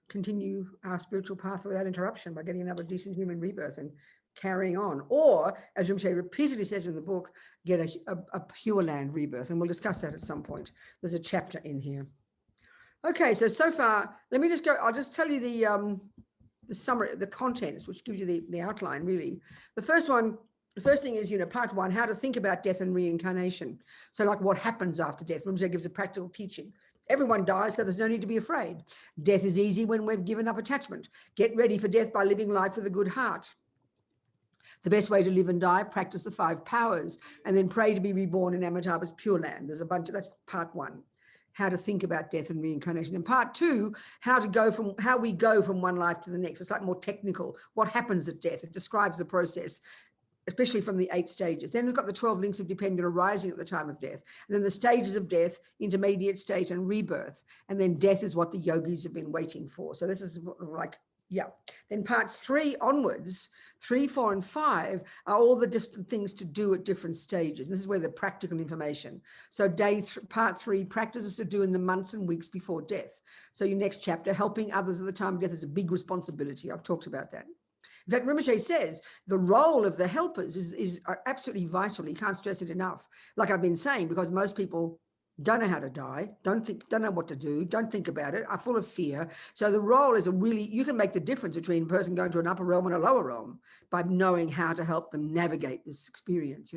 continue our spiritual path without interruption by getting another decent human rebirth and carrying on. Or, as Rinpoche repeatedly says in the book, get a Pure Land rebirth. And we'll discuss that at some point. There's a chapter in here. Okay, so far, let me just go. I'll just tell you the summary, the contents, which gives you the outline, really. The first thing is, part 1, how to think about death and reincarnation. So like what happens after death. Rinpoche gives a practical teaching. Everyone dies, so there's no need to be afraid. Death is easy when we've given up attachment. Get ready for death by living life with a good heart. The best way to live and die, practice the 5 powers, and then pray to be reborn in Amitabha's Pure Land. There's a bunch of, that's part 1. How to think about death and reincarnation. And part 2, how we go from one life to the next. It's like more technical. What happens at death? It describes the process, especially from the 8 stages. Then we've got the 12 links of dependent arising at the time of death. And then the stages of death, intermediate state and rebirth. And then death is what the yogis have been waiting for. So this is like, yeah. Then parts 3 onwards, 3, 4, and 5 are all the different things to do at different stages. This is where the practical information. So part 3, practices to do in the months and weeks before death. So your next chapter, helping others at the time of death, is a big responsibility. I've talked about that. In fact, Rinpoche says the role of the helpers is absolutely vital. He can't stress it enough. Like I've been saying, because most people don't know how to die, don't know what to do, don't think about it, are full of fear. So the role is you can make the difference between a person going to an upper realm and a lower realm by knowing how to help them navigate this experience,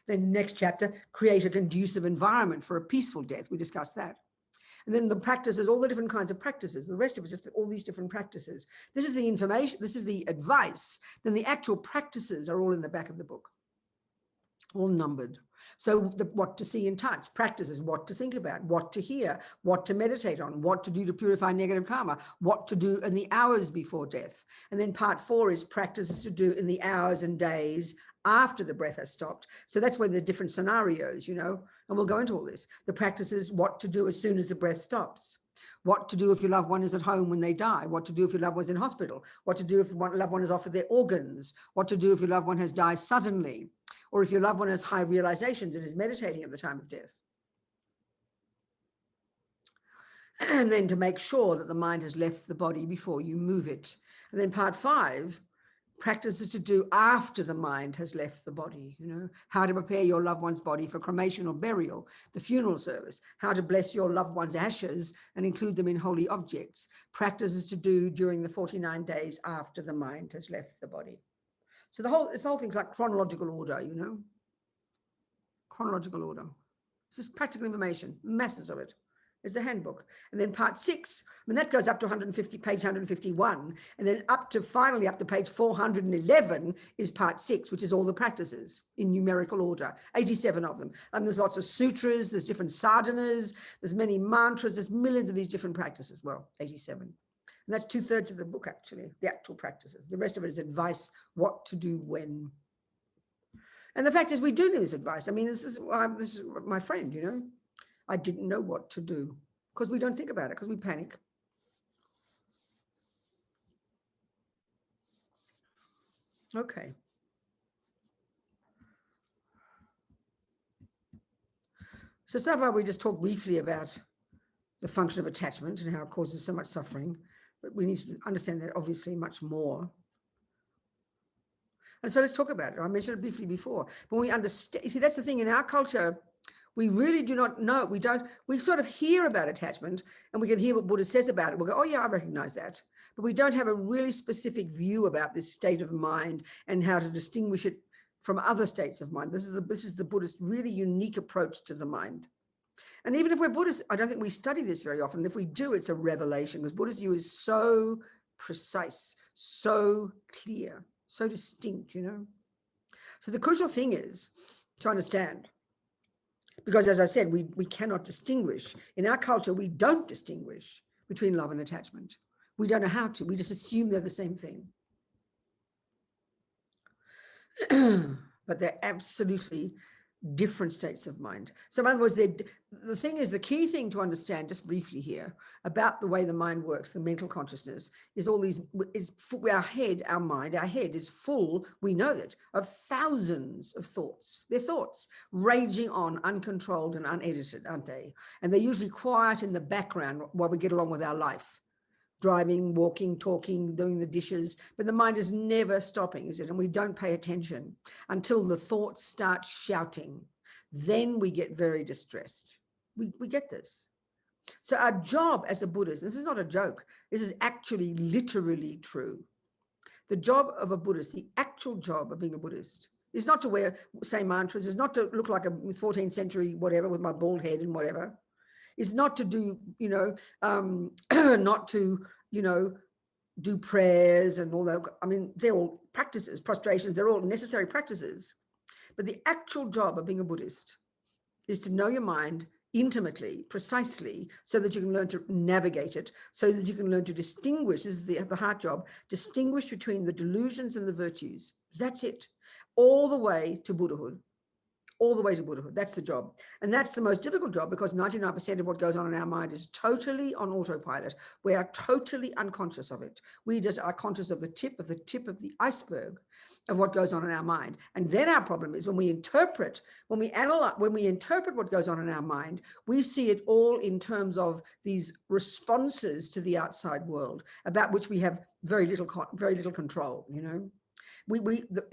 Then next chapter, create a conducive environment for a peaceful death. We discussed that. And then the practices, all the different kinds of practices. The rest of it is just all these different practices. This is the information, this is the advice. Then the actual practices are all in the back of the book, all numbered. So what to see and touch, practices, what to think about, what to hear, what to meditate on, what to do to purify negative karma, what to do in the hours before death. And then part 4 is practices to do in the hours and days after the breath has stopped. So that's where the different scenarios, and we'll go into all this. The practices, what to do as soon as the breath stops. What to do if your loved one is at home when they die. What to do if your loved one's in hospital. What to do if your loved one is offered their organs. What to do if your loved one has died suddenly. Or if your loved one has high realizations and is meditating at the time of death. And then to make sure that the mind has left the body before you move it. And then part 5, practices to do after the mind has left the body, how to prepare your loved one's body for cremation or burial, the funeral service, how to bless your loved one's ashes and include them in holy objects, practices to do during the 49 days after the mind has left the body. So this whole thing's like chronological order, Chronological order. It's just practical information, masses of it. It's a handbook. And then part 6, that goes up to page 151. And then finally up to page 411 is part 6, which is all the practices in numerical order, 87 of them. And there's lots of sutras, there's different sadhanas, there's many mantras, there's millions of these different practices. Well, 87. And that's 2/3 of the book, actually, the actual practices. The rest of it is advice, what to do when. And the fact is, we do need this advice. This is my friend, I didn't know what to do because we don't think about it, because we panic. Okay. So far we just talked briefly about the function of attachment and how it causes so much suffering. But we need to understand that obviously much more. And so let's talk about it. I mentioned it briefly before. But we understand, that's the thing, in our culture, we really do not know. We sort of hear about attachment and we can hear what Buddha says about it. We'll go, oh yeah, I recognize that. But we don't have a really specific view about this state of mind and how to distinguish it from other states of mind. This is the Buddhist really unique approach to the mind. And even if we're Buddhists, I don't think we study this very often. If we do, it's a revelation, because Buddhist view is so precise, so clear, so distinct, So the crucial thing is to understand, because as I said, we cannot distinguish. In our culture, we don't distinguish between love and attachment. We don't know how to. We just assume they're the same thing. But they're absolutely different states of mind. So in other words, the thing is, the key thing to understand just briefly here about the way the mind works, the mental consciousness, is our head is full, we know that, of thousands of thoughts. They're thoughts raging on, uncontrolled and unedited, aren't they? And they're usually quiet in the background while we get along with our life. Driving, walking, talking, doing the dishes, but the mind is never stopping, is it? And we don't pay attention until the thoughts start shouting. Then we get very distressed. We get this. So our job as a Buddhist, this is not a joke, this is actually literally true. The job of a Buddhist, the actual job of being a Buddhist, is not to say mantras, is not to look like a 14th century whatever with my bald head and whatever. Is not to do, not to, do prayers and all that. I mean, they're all practices, prostrations, they're all necessary practices. But the actual job of being a Buddhist is to know your mind intimately, precisely, so that you can learn to navigate it, so that you can learn to distinguish, this is the heart job, distinguish between the delusions and the virtues. That's it. All the way to Buddhahood. All the way to Buddhahood. That's the job. And that's the most difficult job, because 99% of what goes on in our mind is totally on autopilot. We are totally unconscious of it. We just are conscious of the tip of the iceberg of what goes on in our mind. And then our problem is when we interpret what goes on in our mind, we see it all in terms of these responses to the outside world, about which we have very little control,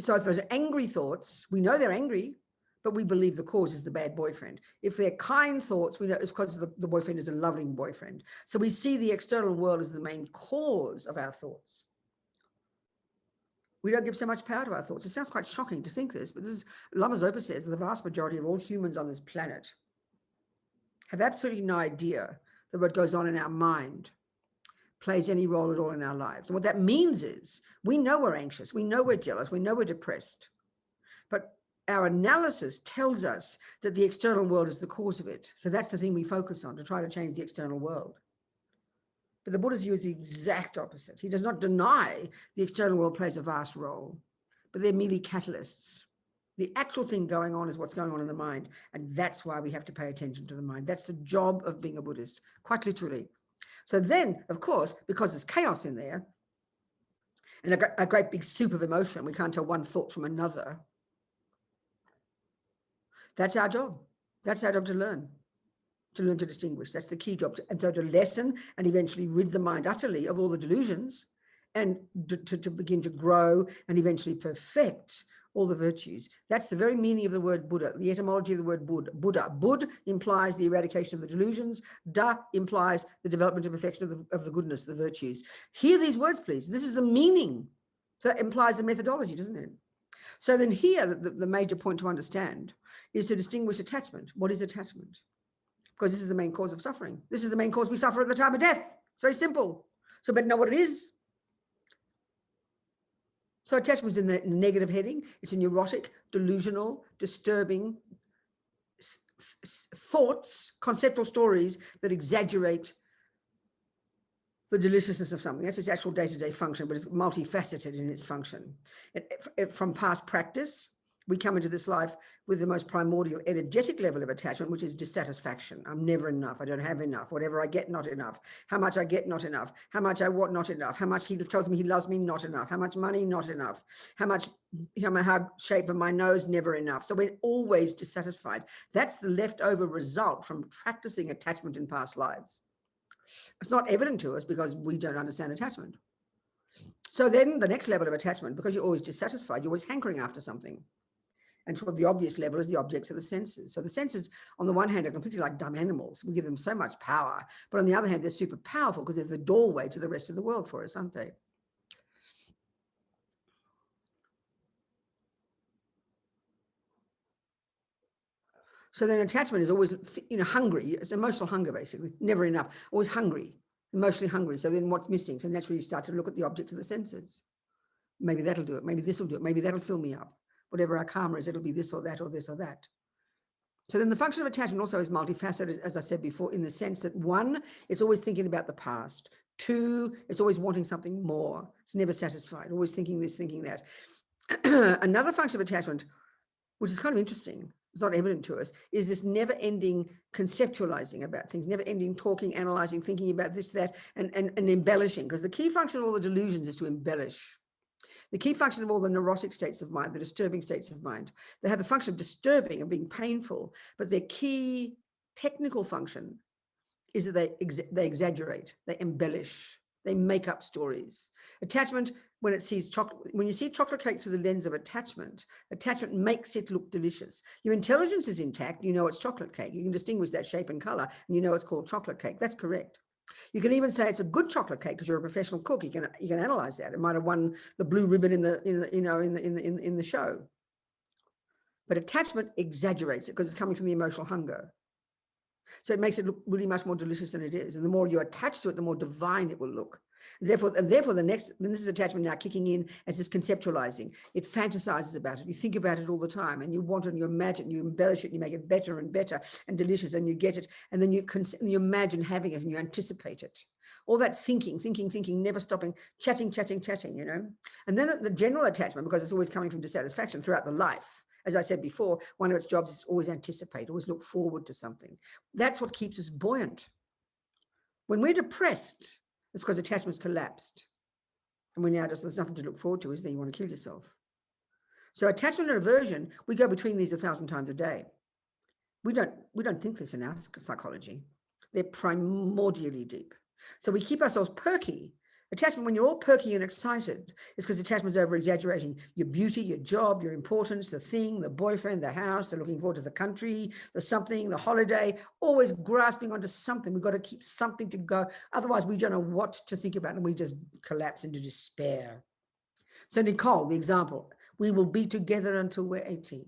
So if there's angry thoughts, we know they're angry, but we believe the cause is the bad boyfriend. If they're kind thoughts, we know it's because the boyfriend is a loving boyfriend. So we see the external world as the main cause of our thoughts. We don't give so much power to our thoughts. It sounds quite shocking to think this, but this is, Lama Zopa says, the vast majority of all humans on this planet have absolutely no idea that what goes on in our mind plays any role at all in our lives. And what that means is, we know we're anxious, we know we're jealous, we know we're depressed, but our analysis tells us that the external world is the cause of it. So that's the thing we focus on, to try to change the external world. But the Buddha's view is the exact opposite. He does not deny the external world plays a vast role, but they're merely catalysts. The actual thing going on is what's going on in the mind. And that's why we have to pay attention to the mind. That's the job of being a Buddhist, quite literally. So then, of course, because there's chaos in there, and a great big soup of emotion, we can't tell one thought from another. That's our job. That's our job to learn to distinguish. That's the key job. And so to lessen and eventually rid the mind utterly of all the delusions, and to begin to grow and eventually perfect all the virtues. That's the very meaning of the word Buddha, the etymology of the word Buddha. Bud implies the eradication of the delusions. Da implies the development and perfection of the goodness, the virtues. Hear these words, please. This is the meaning. So that implies the methodology, doesn't it? So then here, the major point to understand is to distinguish attachment. What is attachment? Because this is the main cause of suffering. This is the main cause we suffer at the time of death. It's very simple. So better know what it is. So attachment is in the negative heading. It's a neurotic, delusional, disturbing thoughts, conceptual stories that exaggerate the deliciousness of something. That's its actual day-to-day function, but it's multifaceted in its function. From past practice, we come into this life with the most primordial energetic level of attachment, which is dissatisfaction. I'm never enough. I don't have enough. Whatever I get, not enough. How much I get, not enough. How much I want, not enough. How much he tells me he loves me, not enough. How much money, not enough. How shape of my nose, never enough. So we're always dissatisfied. That's the leftover result from practicing attachment in past lives. It's not evident to us because we don't understand attachment. So then the next level of attachment, because you're always dissatisfied, you're always hankering after something. And sort of the obvious level is the objects of the senses. So the senses, on the one hand, are completely like dumb animals. We give them so much power. But on the other hand, they're super powerful because they're the doorway to the rest of the world for us, aren't they? So then attachment is always, hungry. It's emotional hunger, basically. Never enough. Always hungry, emotionally hungry. So then what's missing? So naturally you start to look at the objects of the senses. Maybe that'll do it. Maybe this will do it. Maybe that'll fill me up. Whatever our karma is, it'll be this or that or this or that. So then the function of attachment also is multifaceted, as I said before, in the sense that one, it's always thinking about the past. Two, it's always wanting something more. It's never satisfied, always thinking this, thinking that. Another function of attachment, which is kind of interesting, it's not evident to us, is this never-ending conceptualizing about things, never-ending talking, analyzing, thinking about this, that, and embellishing. Because the key function of all the delusions is to embellish. The key function of all the neurotic states of mind, the disturbing states of mind, they have the function of disturbing and being painful, but their key technical function is that they exaggerate, they embellish, they make up stories. Attachment, when it sees chocolate, when you see chocolate cake through the lens of attachment, attachment makes it look delicious. Your intelligence is intact, you know it's chocolate cake. You can distinguish that shape and color, and you know it's called chocolate cake. That's correct. You can even say it's a good chocolate cake because you're a professional cook. You can analyze that. It might have won the blue ribbon in the show. But attachment exaggerates it because it's coming from the emotional hunger. So it makes it look really much more delicious than it is. And the more you attach to it, the more divine it will look. And therefore, this is attachment now kicking in as this conceptualizing. It fantasizes about it. You think about it all the time, and you want it, and you imagine, you embellish it, and you make it better and better and delicious, and you get it, and then you imagine having it, and you anticipate it. All that thinking, never stopping, chatting, you know. And then the general attachment, because it's always coming from dissatisfaction throughout the life. As I said before, one of its jobs is always anticipate, always look forward to something. That's what keeps us buoyant. When we're depressed, it's because attachment's collapsed. And there's nothing to look forward to, is there? You want to kill yourself. So attachment and aversion, we go between these 1,000 times a day. We don't think this in our psychology. They're primordially deep. So we keep ourselves perky. Attachment, when you're all perky and excited, is because attachment's over-exaggerating your beauty, your job, your importance, the thing, the boyfriend, the house, the looking forward to the country, the something, the holiday, always grasping onto something. We've got to keep something to go. Otherwise, we don't know what to think about, and we just collapse into despair. So Nicole, the example, we will be together until we're 80.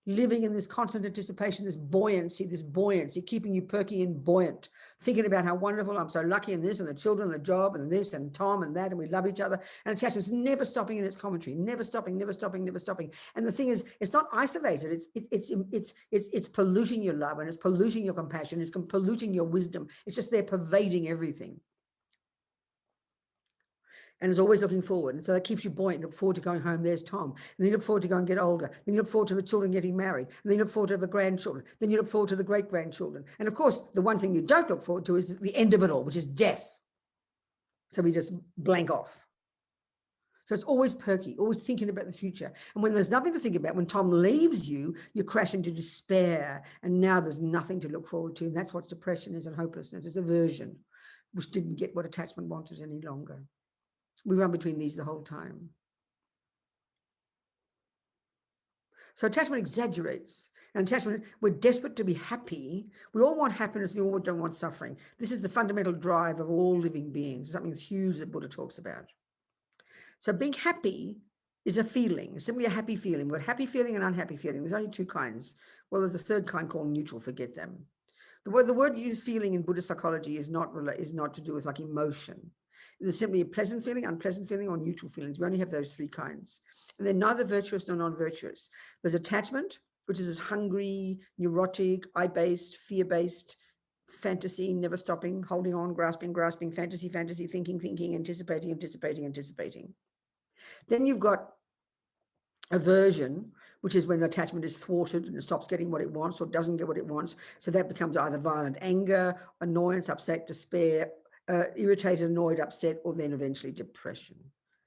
Living in this constant anticipation, this buoyancy, keeping you perky and buoyant, thinking about how wonderful, I'm so lucky in this, and the children, and the job, and this, and Tom, and that, and we love each other. And attachment's never stopping in its commentary, never stopping. And the thing is, it's not isolated. It's polluting your love, and it's polluting your compassion, it's polluting your wisdom. It's just there pervading everything. And is always looking forward. And so that keeps you buoyant. You look forward to going home. There's Tom. And then you look forward to going and get older. Then you look forward to the children getting married. And then you look forward to the grandchildren. Then you look forward to the great-grandchildren. And of course, the one thing you don't look forward to is the end of it all, which is death. So we just blank off. So it's always perky, always thinking about the future. And when there's nothing to think about, when Tom leaves you, you crash into despair. And now there's nothing to look forward to. And that's what depression is, and hopelessness. It's aversion, which didn't get what attachment wanted any longer. We run between these the whole time. So attachment exaggerates. And attachment, we're desperate to be happy. We all want happiness. We all don't want suffering. This is the fundamental drive of all living beings. Something huge that Buddha talks about. So being happy is a feeling, simply a happy feeling. We've got happy feeling and unhappy feeling. There's only two kinds. Well, there's a third kind called neutral. Forget them. The word used feeling in Buddhist psychology is not to do with like emotion. There's simply a pleasant feeling, unpleasant feeling, or neutral feelings. We only have those three kinds. And they're neither virtuous nor non-virtuous. There's attachment, which is this hungry, neurotic, I-based, fear-based, fantasy, never stopping, holding on, grasping, fantasy, thinking, anticipating. Then you've got aversion, which is when attachment is thwarted and it stops getting what it wants or doesn't get what it wants. So that becomes either violent anger, annoyance, upset, despair, irritated, annoyed, upset, or then eventually depression.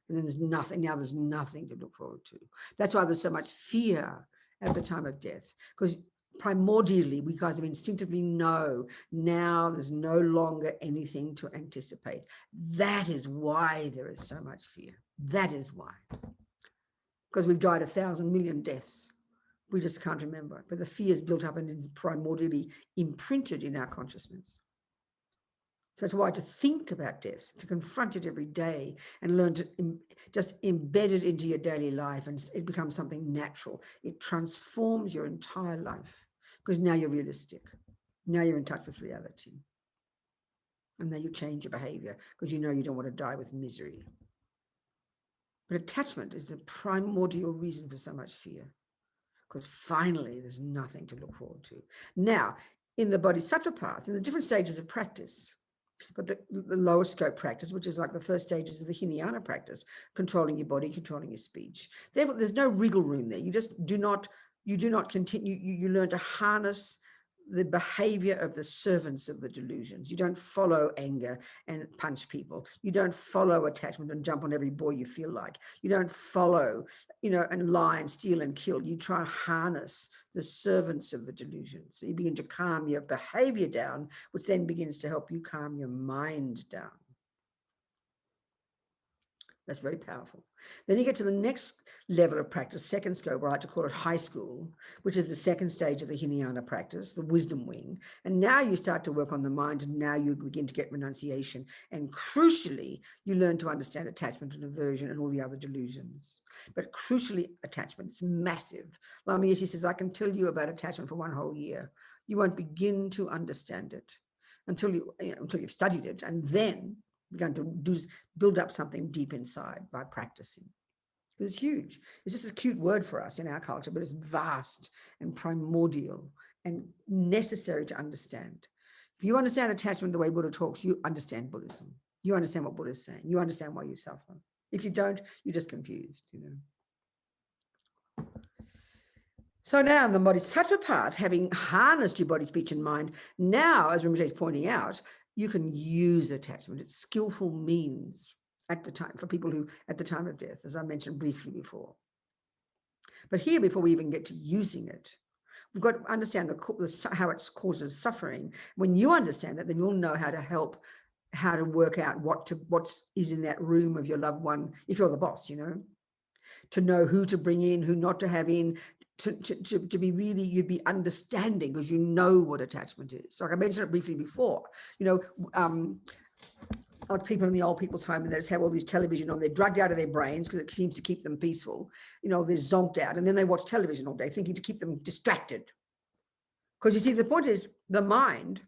And then there's nothing to look forward to. That's why there's so much fear at the time of death, because primordially we guys instinctively know now there's no longer anything to anticipate. That is why there is so much fear. That is why. Because we've died 1,000 million deaths. We just can't remember. But the fear is built up and is primordially imprinted in our consciousness. So that's why to think about death, to confront it every day and learn to just embed it into your daily life, and it becomes something natural. It transforms your entire life because now you're realistic. Now you're in touch with reality. And then you change your behavior because you know you don't want to die with misery. But attachment is the primordial reason for so much fear, because finally there's nothing to look forward to. Now, in the Bodhisattva path, in the different stages of practice, got the lower scope practice, which is like the first stages of the Hinayana practice, controlling your body, controlling your speech. Therefore, there's no wriggle room there. You just do not you do not continue, you learn to harness the behavior of the servants of the delusions. You don't follow anger and punch people. You don't follow attachment and jump on every boy you feel like. You don't follow, and lie and steal and kill. You try and harness the servants of the delusions. So you begin to calm your behavior down, which then begins to help you calm your mind down. That's very powerful. Then you get to the next level of practice, second scope, I like to call it high school, which is the second stage of the Hinayana practice, the wisdom wing. And now you start to work on the mind, and now you begin to get renunciation. And crucially, you learn to understand attachment and aversion and all the other delusions. But crucially, attachment, it's massive. Lama Yeshe says, I can tell you about attachment for one whole year. You won't begin to understand it until you've studied it, and then we're going to build up something deep inside by practicing. It's huge. It's just a cute word for us in our culture, but it's vast and primordial and necessary to understand. If you understand attachment the way Buddha talks, you understand Buddhism. You understand what Buddha is saying. You understand why you suffer. If you don't, you're just confused, So now in the Bodhisattva path, having harnessed your body, speech, and mind, now, as Rinpoche is pointing out, you can use attachment. It's skillful means at the time, for people who, at the time of death, as I mentioned briefly before. But here, before we even get to using it, we've got to understand how it causes suffering. When you understand that, then you'll know how to help, how to work out what is in that room of your loved one, if you're the boss, to know who to bring in, who not to have in, to be really, you'd be understanding because you know what attachment is. So like I mentioned it briefly before, like people in the old people's home, and they just have all these television on, they're drugged out of their brains because it seems to keep them peaceful. They're zonked out, and then they watch television all day thinking to keep them distracted. Because you see, the point is the mind,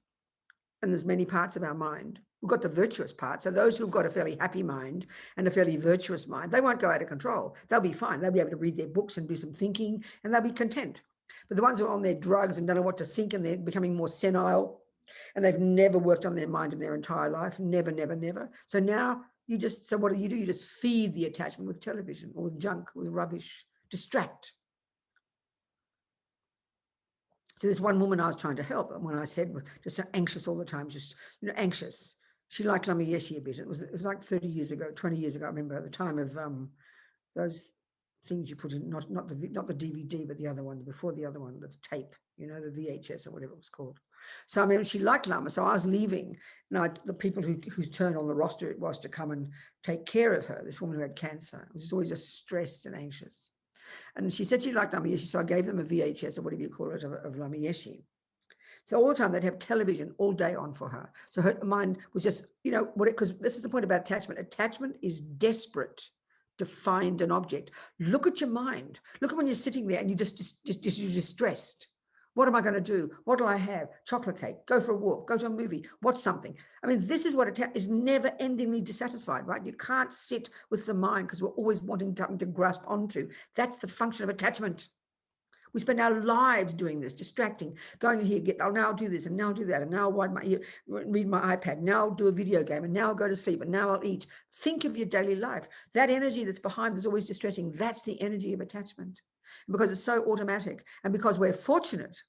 and there's many parts of our mind. We've got the virtuous part. So those who've got a fairly happy mind and a fairly virtuous mind, they won't go out of control. They'll be fine. They'll be able to read their books and do some thinking, and they'll be content. But the ones who are on their drugs and don't know what to think, and they're becoming more senile, and they've never worked on their mind in their entire life, never. So now so what do? You just feed the attachment with television or with junk, with rubbish, distract. So there's one woman I was trying to help, and when I said just so anxious all the time, just anxious. She liked Lama Yeshe a bit. It was like 30 years ago, 20 years ago. I remember at the time of those things you put in, not the DVD, but the other one, before the other one, that's tape, the VHS or whatever it was called. So I mean, she liked Lama. So I was leaving, and the people whose turn on the roster it was to come and take care of her, this woman who had cancer, was always just stressed and anxious. And she said she liked Lama Yeshe, so I gave them a VHS or whatever you call it of Lama Yeshe. So all the time they'd have television all day on for her. So her mind was just, because this is the point about attachment. Attachment is desperate to find an object. Look at your mind. Look at when you're sitting there and you're you're distressed. What am I going to do? What do I have? Chocolate cake, go for a walk, go to a movie, watch something. I mean, this is what is never endingly dissatisfied, right? You can't sit with the mind because we're always wanting something to grasp onto. That's the function of attachment. We spend our lives doing this, distracting, going here, now I'll do this, and now I'll do that, and now I'll read my iPad, now I'll do a video game, and now I'll go to sleep, and now I'll eat. Think of your daily life. That energy that's behind is always distressing. That's the energy of attachment. Because it's so automatic, and because we're fortunate,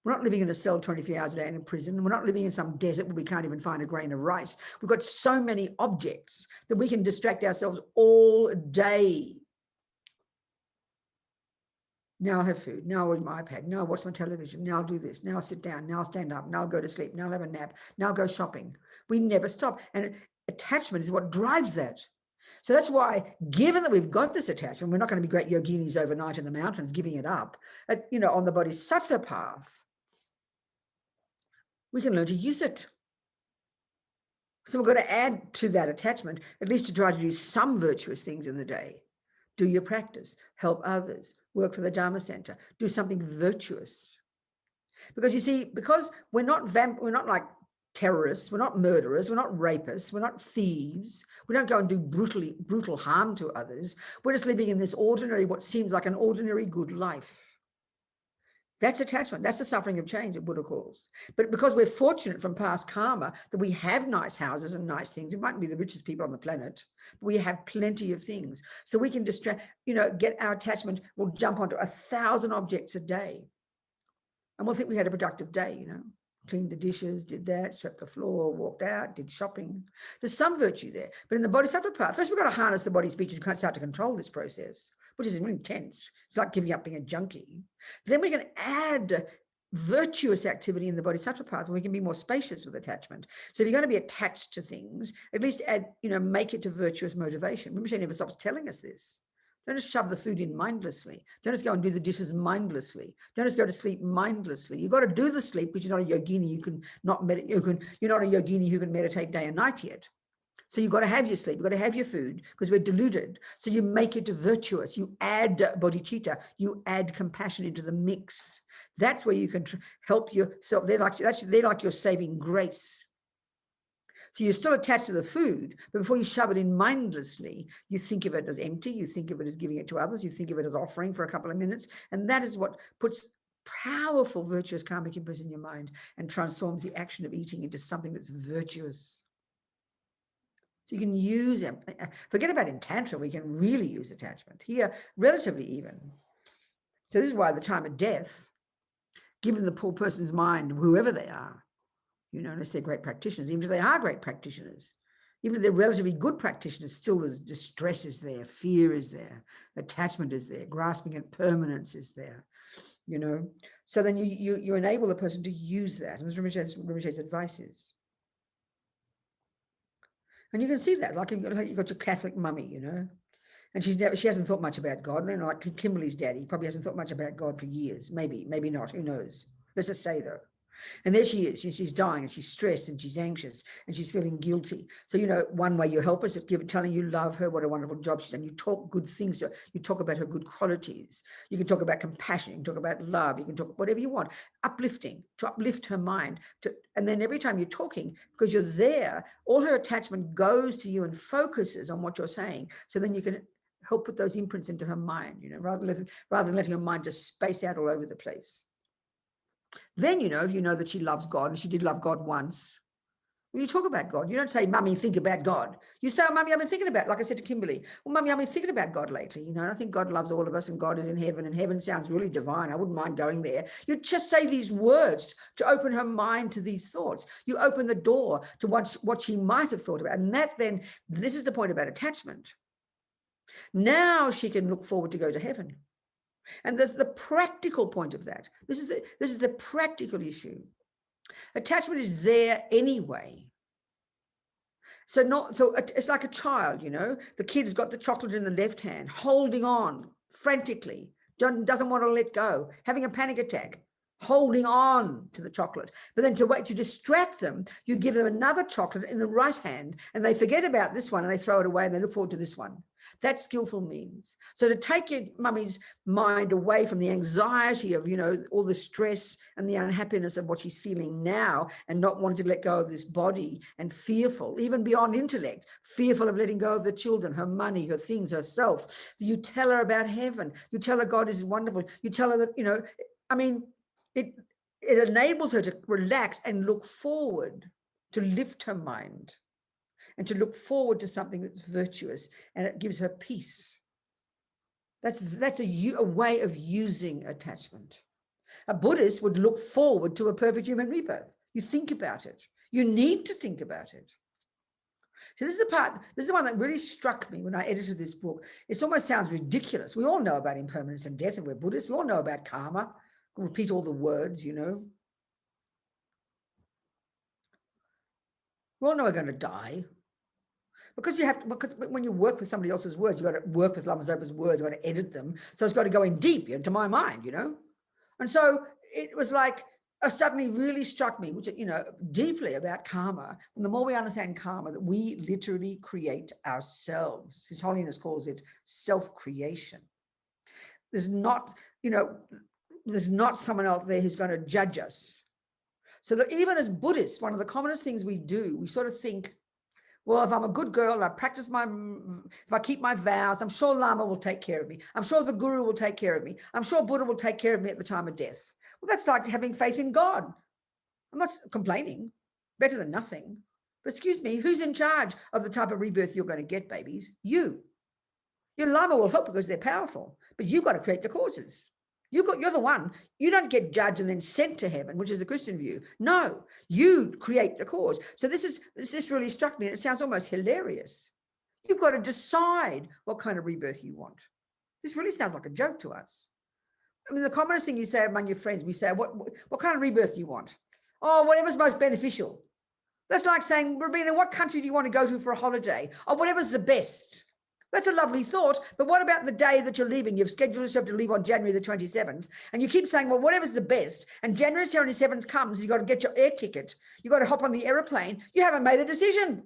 we're not living in a cell 23 hours a day in a prison. We're not living in some desert where we can't even find a grain of rice. We've got so many objects that we can distract ourselves all day. Now I'll have food. Now I'll read my iPad. Now I'll watch my television. Now I'll do this. Now I'll sit down. Now I'll stand up. Now I'll go to sleep. Now I'll have a nap. Now I'll go shopping. We never stop. And attachment is what drives that. So that's why, given that we've got this attachment, we're not going to be great yoginis overnight in the mountains giving it up. On the Bodhisattva path, we can learn to use it. So we've got to add to that attachment, at least to try to do some virtuous things in the day. Do your practice, help others, work for the Dharma Center, do something virtuous. Because you see, because we're not like terrorists, we're not murderers, we're not rapists, we're not thieves, we don't go and do brutal harm to others. We're just living in this ordinary, what seems like an ordinary good life. That's attachment. That's the suffering of change that Buddha calls. But because we're fortunate from past karma that we have nice houses and nice things, we mightn't be the richest people on the planet, but we have plenty of things. So we can distract, get our attachment, we'll jump onto 1,000 objects a day. And we'll think we had a productive day, cleaned the dishes, did that, swept the floor, walked out, did shopping. There's some virtue there. But in the bodhisattva path, first we've got to harness the body speech and start to control this process, which is really intense. It's like giving up being a junkie. Then we can add virtuous activity in the bodhisattva path, and we can be more spacious with attachment. So if you're going to be attached to things, at least add, make it to virtuous motivation. Rinpoche never stops telling us this. Don't just shove the food in mindlessly. Don't just go and do the dishes mindlessly. Don't just go to sleep mindlessly. You've got to do the sleep because you're not a yogini. You're not a yogini who can meditate day and night yet. So you've got to have your sleep. You've got to have your food because we're deluded. So you make it virtuous. You add bodhicitta. You add compassion into the mix. That's where you can help yourself. They're like your saving grace. So you're still attached to the food, but before you shove it in mindlessly, you think of it as empty, you think of it as giving it to others, you think of it as offering for a couple of minutes, and that is what puts powerful virtuous karmic imprints in your mind and transforms the action of eating into something that's virtuous. So you can use it. Forget about in Tantra, we can really use attachment. Here, relatively even. So this is why at the time of death, given the poor person's mind, whoever they are, unless they're great practitioners, even if they are great practitioners, even if they're relatively good practitioners, still there's distress is there, fear is there, attachment is there, grasping at permanence is there, So then you enable the person to use that. And this is what Rinpoche's advice is. And you can see that, like you've got your Catholic mummy, and she hasn't thought much about God. Like Kimberly's daddy probably hasn't thought much about God for years. Maybe not, who knows? Let's just say though. And there she is, she's dying and she's stressed and she's anxious and she's feeling guilty. So, one way you help us is telling you love her, what a wonderful job she's done. You talk good things to her. You talk about her good qualities. You can talk about compassion. You can talk about love. You can talk whatever you want. Uplifting, to uplift her mind. And then every time you're talking, because you're there, all her attachment goes to you and focuses on what you're saying. So then you can help put those imprints into her mind, rather than letting her mind just space out all over the place. Then, if you know that she loves God, and she did love God once, when you talk about God, you don't say, Mummy, think about God. You say, oh, Mummy, I've been thinking about, like I said to Kimberly, well, Mummy, I've been thinking about God lately. And I think God loves all of us and God is in heaven, and heaven sounds really divine. I wouldn't mind going there. You just say these words to open her mind to these thoughts. You open the door to what she might have thought about. And this is the point about attachment. Now she can look forward to go to heaven. And there's the practical point of that. This is the practical issue. Attachment is there anyway. So it's like a child, the kid's got the chocolate in the left hand, holding on frantically, doesn't want to let go, having a panic attack, holding on to the chocolate. But then to distract them, you give them another chocolate in the right hand, and they forget about this one and they throw it away and they look forward to this one. That's skillful means. So to take your mummy's mind away from the anxiety of, all the stress and the unhappiness of what she's feeling now and not wanting to let go of this body and fearful, even beyond intellect, fearful of letting go of the children, her money, her things, herself. You tell her about heaven. You tell her God is wonderful. You tell her that, it enables her to relax and look forward, to lift her mind. And to look forward to something that's virtuous, and it gives her peace. That's a way of using attachment. A Buddhist would look forward to a perfect human rebirth. You think about it. You need to think about it. So this is the one that really struck me when I edited this book. It almost sounds ridiculous. We all know about impermanence and death, and we're Buddhists. We all know about karma. We'll repeat all the words, We all know we're going to die. Because when you work with somebody else's words, you've got to work with Lama Zopa's words, you've got to edit them. So it's got to go in deep into my mind, And so it was like, suddenly really struck me, which, deeply about karma. And the more we understand karma, that we literally create ourselves. His Holiness calls it self-creation. There's not someone else there who's going to judge us. So that even as Buddhists, one of the commonest things we do, we sort of think, Well, if I'm a good girl, if I keep my vows, I'm sure Lama will take care of me. I'm sure the Guru will take care of me. I'm sure Buddha will take care of me at the time of death. Well, that's like having faith in God. I'm not complaining. Better than nothing. But excuse me, who's in charge of the type of rebirth you're going to get, babies? You. Your Lama will help because they're powerful, but you've got to create the causes. You're the one. You don't get judged and then sent to heaven, which is the Christian view. No, you create the cause. So this really struck me, and it sounds almost hilarious. You've got to decide what kind of rebirth you want. This really sounds like a joke to us. I mean, the commonest thing you say among your friends, we say, what kind of rebirth do you want? Oh, whatever's most beneficial. That's like saying, Robina, what country do you want to go to for a holiday? Oh, whatever's the best. That's a lovely thought, but what about the day that you're leaving? You've scheduled yourself to leave on January the 27th, and you keep saying, well, whatever's the best, and January 27th comes, you've got to get your air ticket, you've got to hop on the aeroplane, you haven't made a decision.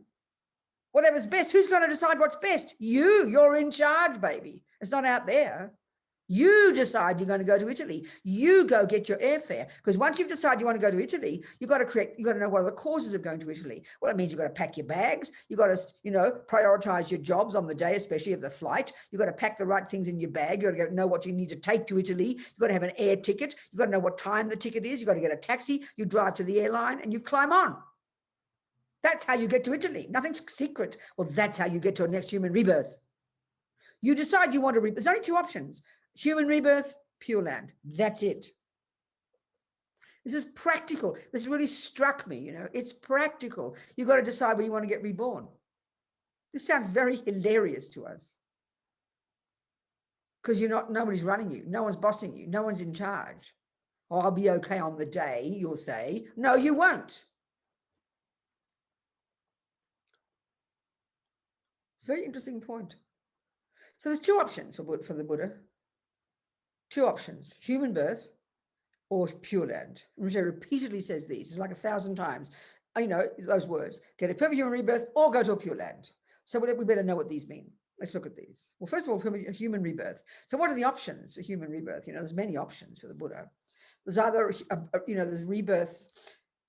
Whatever's best, who's going to decide what's best? You're in charge, baby. It's not out there. You decide you're going to go to Italy. You go get your airfare. Because once you've decided you want to go to Italy, you've got to know what are the causes of going to Italy. Well, it means you've got to pack your bags. You've got to, prioritize your jobs on the day, especially of the flight. You've got to pack the right things in your bag. You've got to know what you need to take to Italy. You've got to have an air ticket. You've got to know what time the ticket is. You've got to get a taxi. You drive to the airline and you climb on. That's how you get to Italy. Nothing's secret. Well, that's how you get to a next human rebirth. You decide you want to rebirth. There's only two options. Human rebirth, Pure Land. That's it. This is practical. This really struck me, it's practical. You've got to decide where you want to get reborn. This sounds very hilarious to us. Because nobody's running you. No one's bossing you. No one's in charge. Oh, I'll be okay on the day, you'll say. No, you won't. It's a very interesting point. So there's two options for the Buddha. Two options, human birth or Pure Land. Rinpoche repeatedly says these. It's like 1,000 times. Those words. Get a perfect human rebirth or go to a Pure Land. So we better know what these mean. Let's look at these. Well, first of all, human rebirth. So what are the options for human rebirth? There's many options for the Buddha. There's either, there's rebirth.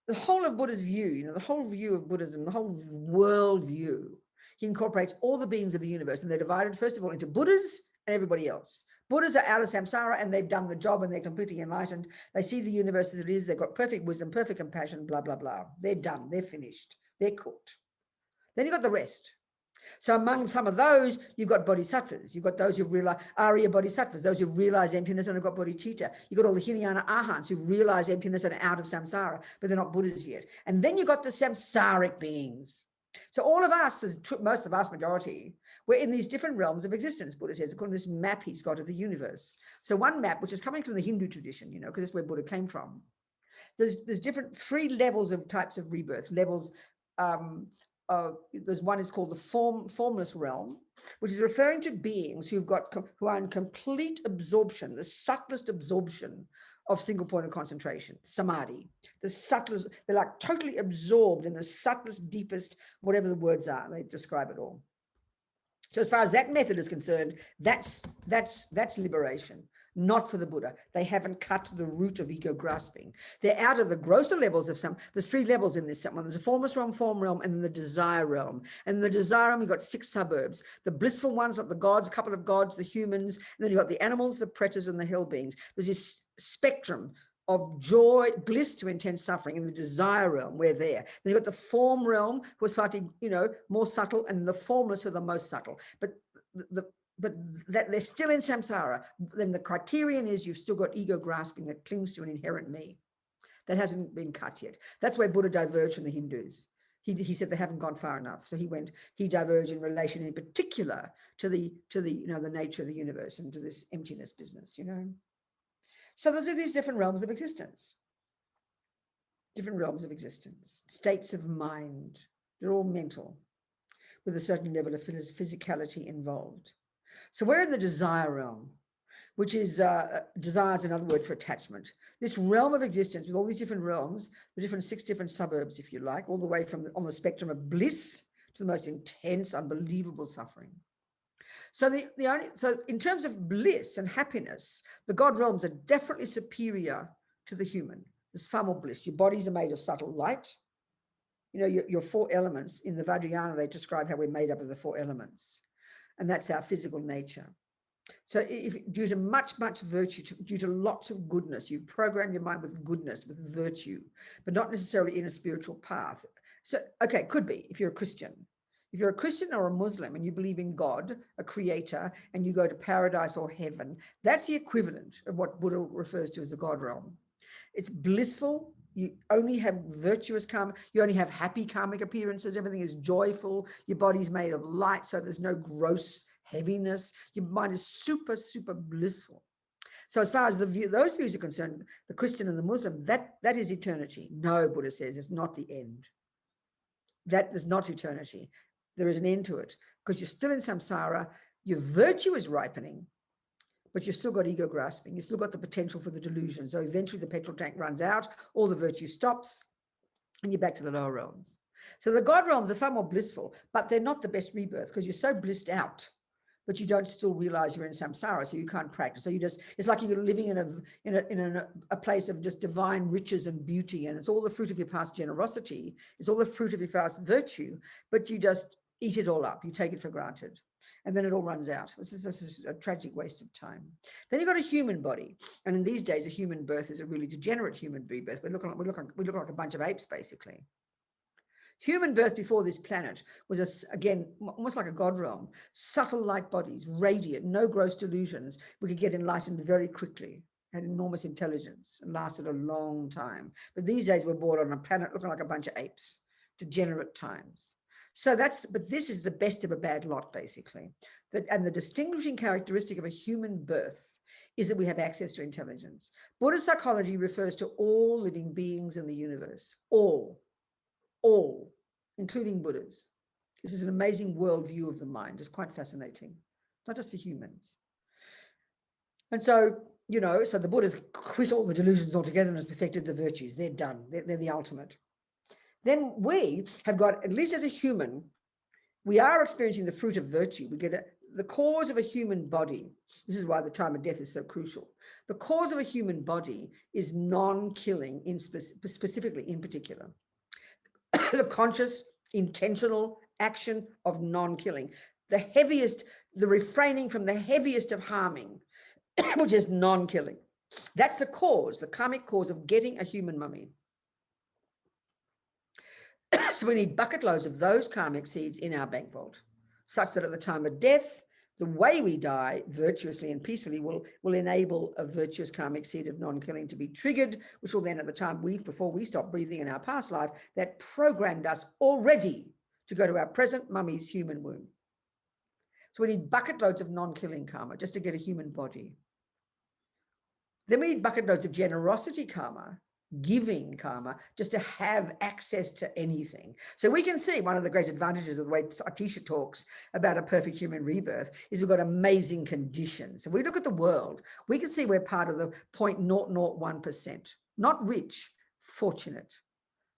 The whole of Buddha's view, the whole view of Buddhism, the whole world view, he incorporates all the beings of the universe, and they're divided, first of all, into Buddhas and everybody else. Buddhas are out of samsara and they've done the job and they're completely enlightened. They see the universe as it is. They've got perfect wisdom, perfect compassion, blah, blah, blah. They're done. They're finished. They're cooked. Then you've got the rest. So among some of those, you've got bodhisattvas. You've got those who realize Arya bodhisattvas, those who realize emptiness and have got bodhicitta. You've got all the Hinayana arhants who realize emptiness and are out of samsara, but they're not Buddhas yet. And then you've got the samsaric beings. So all of us, most of the vast majority, we're in these different realms of existence, Buddha says, according to this map he's got of the universe. So one map, which is coming from the Hindu tradition, because that's where Buddha came from. There's different 3 levels of types of rebirth. Levels, there's one is called the formless realm, which is referring to beings who are in complete absorption, the subtlest absorption of single point of concentration, samadhi. The subtlest, they're like totally absorbed in the subtlest, deepest, whatever the words are, they describe it all. So as far as that method is concerned, that's liberation, not for the Buddha. They haven't cut the root of ego grasping. They're out of the grosser levels of there's 3 levels in this one. There's a formless realm, form realm, and then the desire realm. And in the desire realm, you've got 6 suburbs. The blissful ones, like the gods, a couple of gods, the humans, and then you've got the animals, the pretas, and the hell beings. There's this spectrum of joy, bliss to intense suffering. In the desire realm, we're there. Then you've got the form realm, who are slightly, more subtle, and the formless are the most subtle. But that they're still in samsara. Then the criterion is you've still got ego grasping that clings to an inherent me. That hasn't been cut yet. That's where Buddha diverged from the Hindus. He said they haven't gone far enough. So he diverged in relation in particular to the nature of the universe and to this emptiness business, So those are these different realms of existence. Different realms of existence, states of mind. They're all mental, with a certain level of physicality involved. So we're in the desire realm, which is, desire is another word for attachment. This realm of existence with all these different realms, the 6 different suburbs, if you like, all the way from on the spectrum of bliss to the most intense, unbelievable suffering. So so in terms of bliss and happiness, the God realms are definitely superior to the human. There's far more bliss. Your bodies are made of subtle light. You know, your 4 elements in the Vajrayana, they describe how we're made up of the 4 elements. And that's our physical nature. So if due to much virtue, due to lots of goodness, you program your mind with goodness, with virtue, but not necessarily in a spiritual path. So, okay, could be if you're a Christian. If you're a Christian or a Muslim and you believe in God, a creator, and you go to paradise or heaven, that's the equivalent of what Buddha refers to as the God realm. It's blissful. You only have virtuous karma. You only have happy karmic appearances. Everything is joyful. Your body's made of light, so there's no gross heaviness. Your mind is super blissful. So as far as those views are concerned, the Christian and the Muslim, that is eternity. No, Buddha says, it's not the end. That is not eternity. There is an end to it because you're still in samsara. Your virtue is ripening, but you've still got ego grasping. You've still got the potential for the delusion. So eventually the petrol tank runs out, all the virtue stops, and you're back to the lower realms. So the God realms are far more blissful, but they're not the best rebirth because you're so blissed out, but you don't still realize you're in samsara, so you can't practice. So you just, it's like you're living in a place of just divine riches and beauty, and it's all the fruit of your past generosity. It's all the fruit of your past virtue, but you just eat it all up. You take it for granted. And then it all runs out. This is a tragic waste of time. Then you've got a human body. And in these days, a human birth is a really degenerate human rebirth. We look like a bunch of apes, basically. Human birth before this planet was, again, almost like a God realm. Subtle light bodies, radiant, no gross delusions. We could get enlightened very quickly. Had enormous intelligence and lasted a long time. But these days, we're born on a planet looking like a bunch of apes. Degenerate times. So but this is the best of a bad lot, basically. And the distinguishing characteristic of a human birth is that we have access to intelligence. Buddhist psychology refers to all living beings in the universe. All, including Buddhas. This is an amazing worldview of the mind. It's quite fascinating, not just for humans. And so, you know, so the Buddhas quit all the delusions altogether and has perfected the virtues. They're done. They're the ultimate. Then we have got, at least as a human, we are experiencing the fruit of virtue. We get the cause of a human body. This is why the time of death is so crucial. The cause of a human body is non-killing, specifically in particular. The conscious, intentional action of non-killing. The refraining from the heaviest of harming, which is non-killing. That's the cause, the karmic cause of getting a human mummy. So we need bucket loads of those karmic seeds in our bank vault, such that at the time of death, the way we die virtuously and peacefully will enable a virtuous karmic seed of non-killing to be triggered, which will then, at the time before we stop breathing in our past life, that programmed us already to go to our present mummy's human womb. So we need bucket loads of non-killing karma just to get a human body. Then we need bucket loads of generosity karma, giving karma, just to have access to anything. So we can see one of the great advantages of the way Atisha talks about a perfect human rebirth is we've got amazing conditions. If we look at the world, we can see we're part of the 0.001%, not rich, fortunate.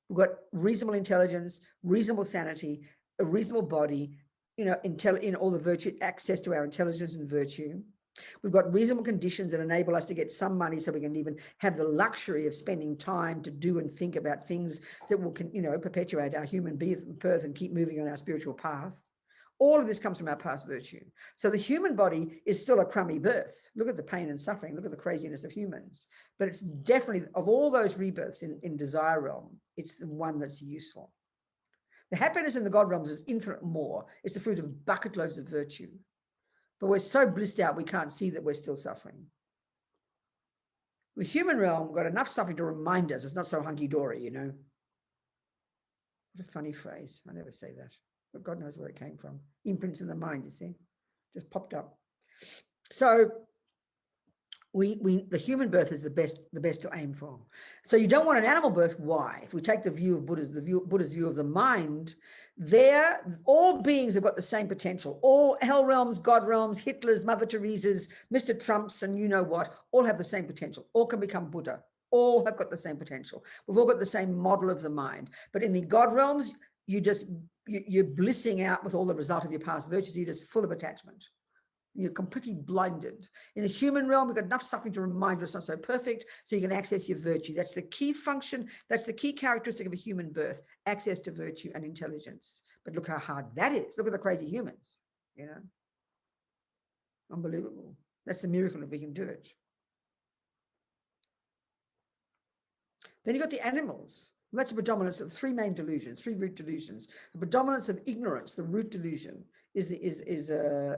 We've got reasonable intelligence, reasonable sanity, a reasonable body, you know, in all the virtue, access to our intelligence and virtue. We've got reasonable conditions that enable us to get some money so we can even have the luxury of spending time to do and think about things that will, you know, perpetuate our human birth and keep moving on our spiritual path. All of this comes from our past virtue. So the human body is still a crummy birth. Look at the pain and suffering. Look at the craziness of humans. But it's definitely, of all those rebirths in desire realm, it's the one that's useful. The happiness in the God realms is infinite more. It's the fruit of bucket loads of virtue. But we're so blissed out, we can't see that we're still suffering. The human realm, we've got enough suffering to remind us it's not so hunky-dory, you know. What a funny phrase. I never say that. But God knows where it came from. Imprints in the mind, you see. Just popped up. So the human birth is the best to aim for. So you don't want an animal birth. Why? If we take the view of Buddha's view of the mind, all beings have got the same potential. All hell realms, God realms, Hitler's, Mother Teresa's, Mr. Trump's, and you know what, all have the same potential. All can become Buddha. All have got the same potential. We've all got the same model of the mind. But in the God realms, you're blissing out with all the result of your past virtues. You're just full of attachment. You're completely blinded. In the human realm, we've got enough suffering to remind you it's not so perfect, so you can access your virtue. That's the key function. That's the key characteristic of a human birth, access to virtue and intelligence. But look how hard that is. Look at the crazy humans, you know. Unbelievable. That's the miracle if we can do it. Then you've got the animals. That's a predominance of three main delusions, three root delusions. The predominance of ignorance, the root delusion, is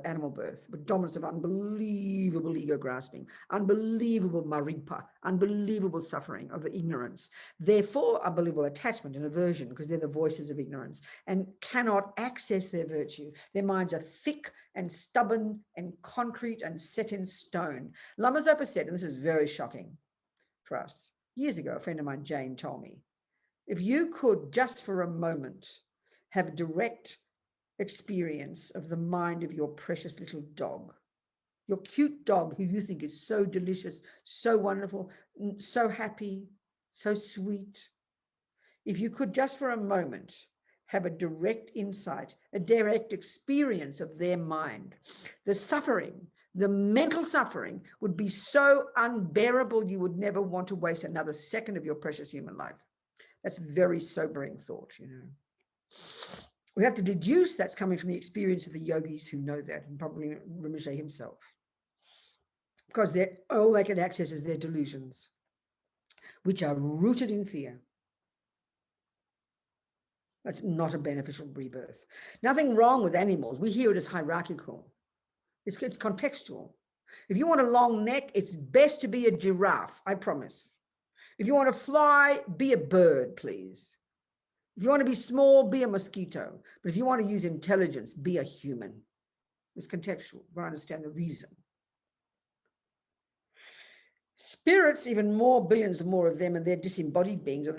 animal birth. Predominance of unbelievable ego grasping, unbelievable maripa, unbelievable suffering of the ignorance. Therefore, unbelievable attachment and aversion, because they're the voices of ignorance and cannot access their virtue. Their minds are thick and stubborn and concrete and set in stone. Lama Zopa said, and this is very shocking for us, years ago, a friend of mine, Jane, told me, if you could just for a moment have direct experience of the mind of your precious little dog, your cute dog who you think is so delicious, so wonderful, so happy, so sweet. If you could just for a moment have a direct insight, a direct experience of their mind, the suffering, the mental suffering would be so unbearable you would never want to waste another second of your precious human life. That's very sobering thought, you know. We have to deduce that's coming from the experience of the yogis who know that, and probably Rinpoche himself. Because all they can access is their delusions, which are rooted in fear. That's not a beneficial rebirth. Nothing wrong with animals. We hear it as hierarchical. It's contextual. If you want a long neck, it's best to be a giraffe, I promise. If you want to fly, be a bird, please. If you want to be small, be a mosquito. But if you want to use intelligence, be a human. It's contextual. You want to understand the reason. Spirits, even more, billions more of them, and they're disembodied beings, or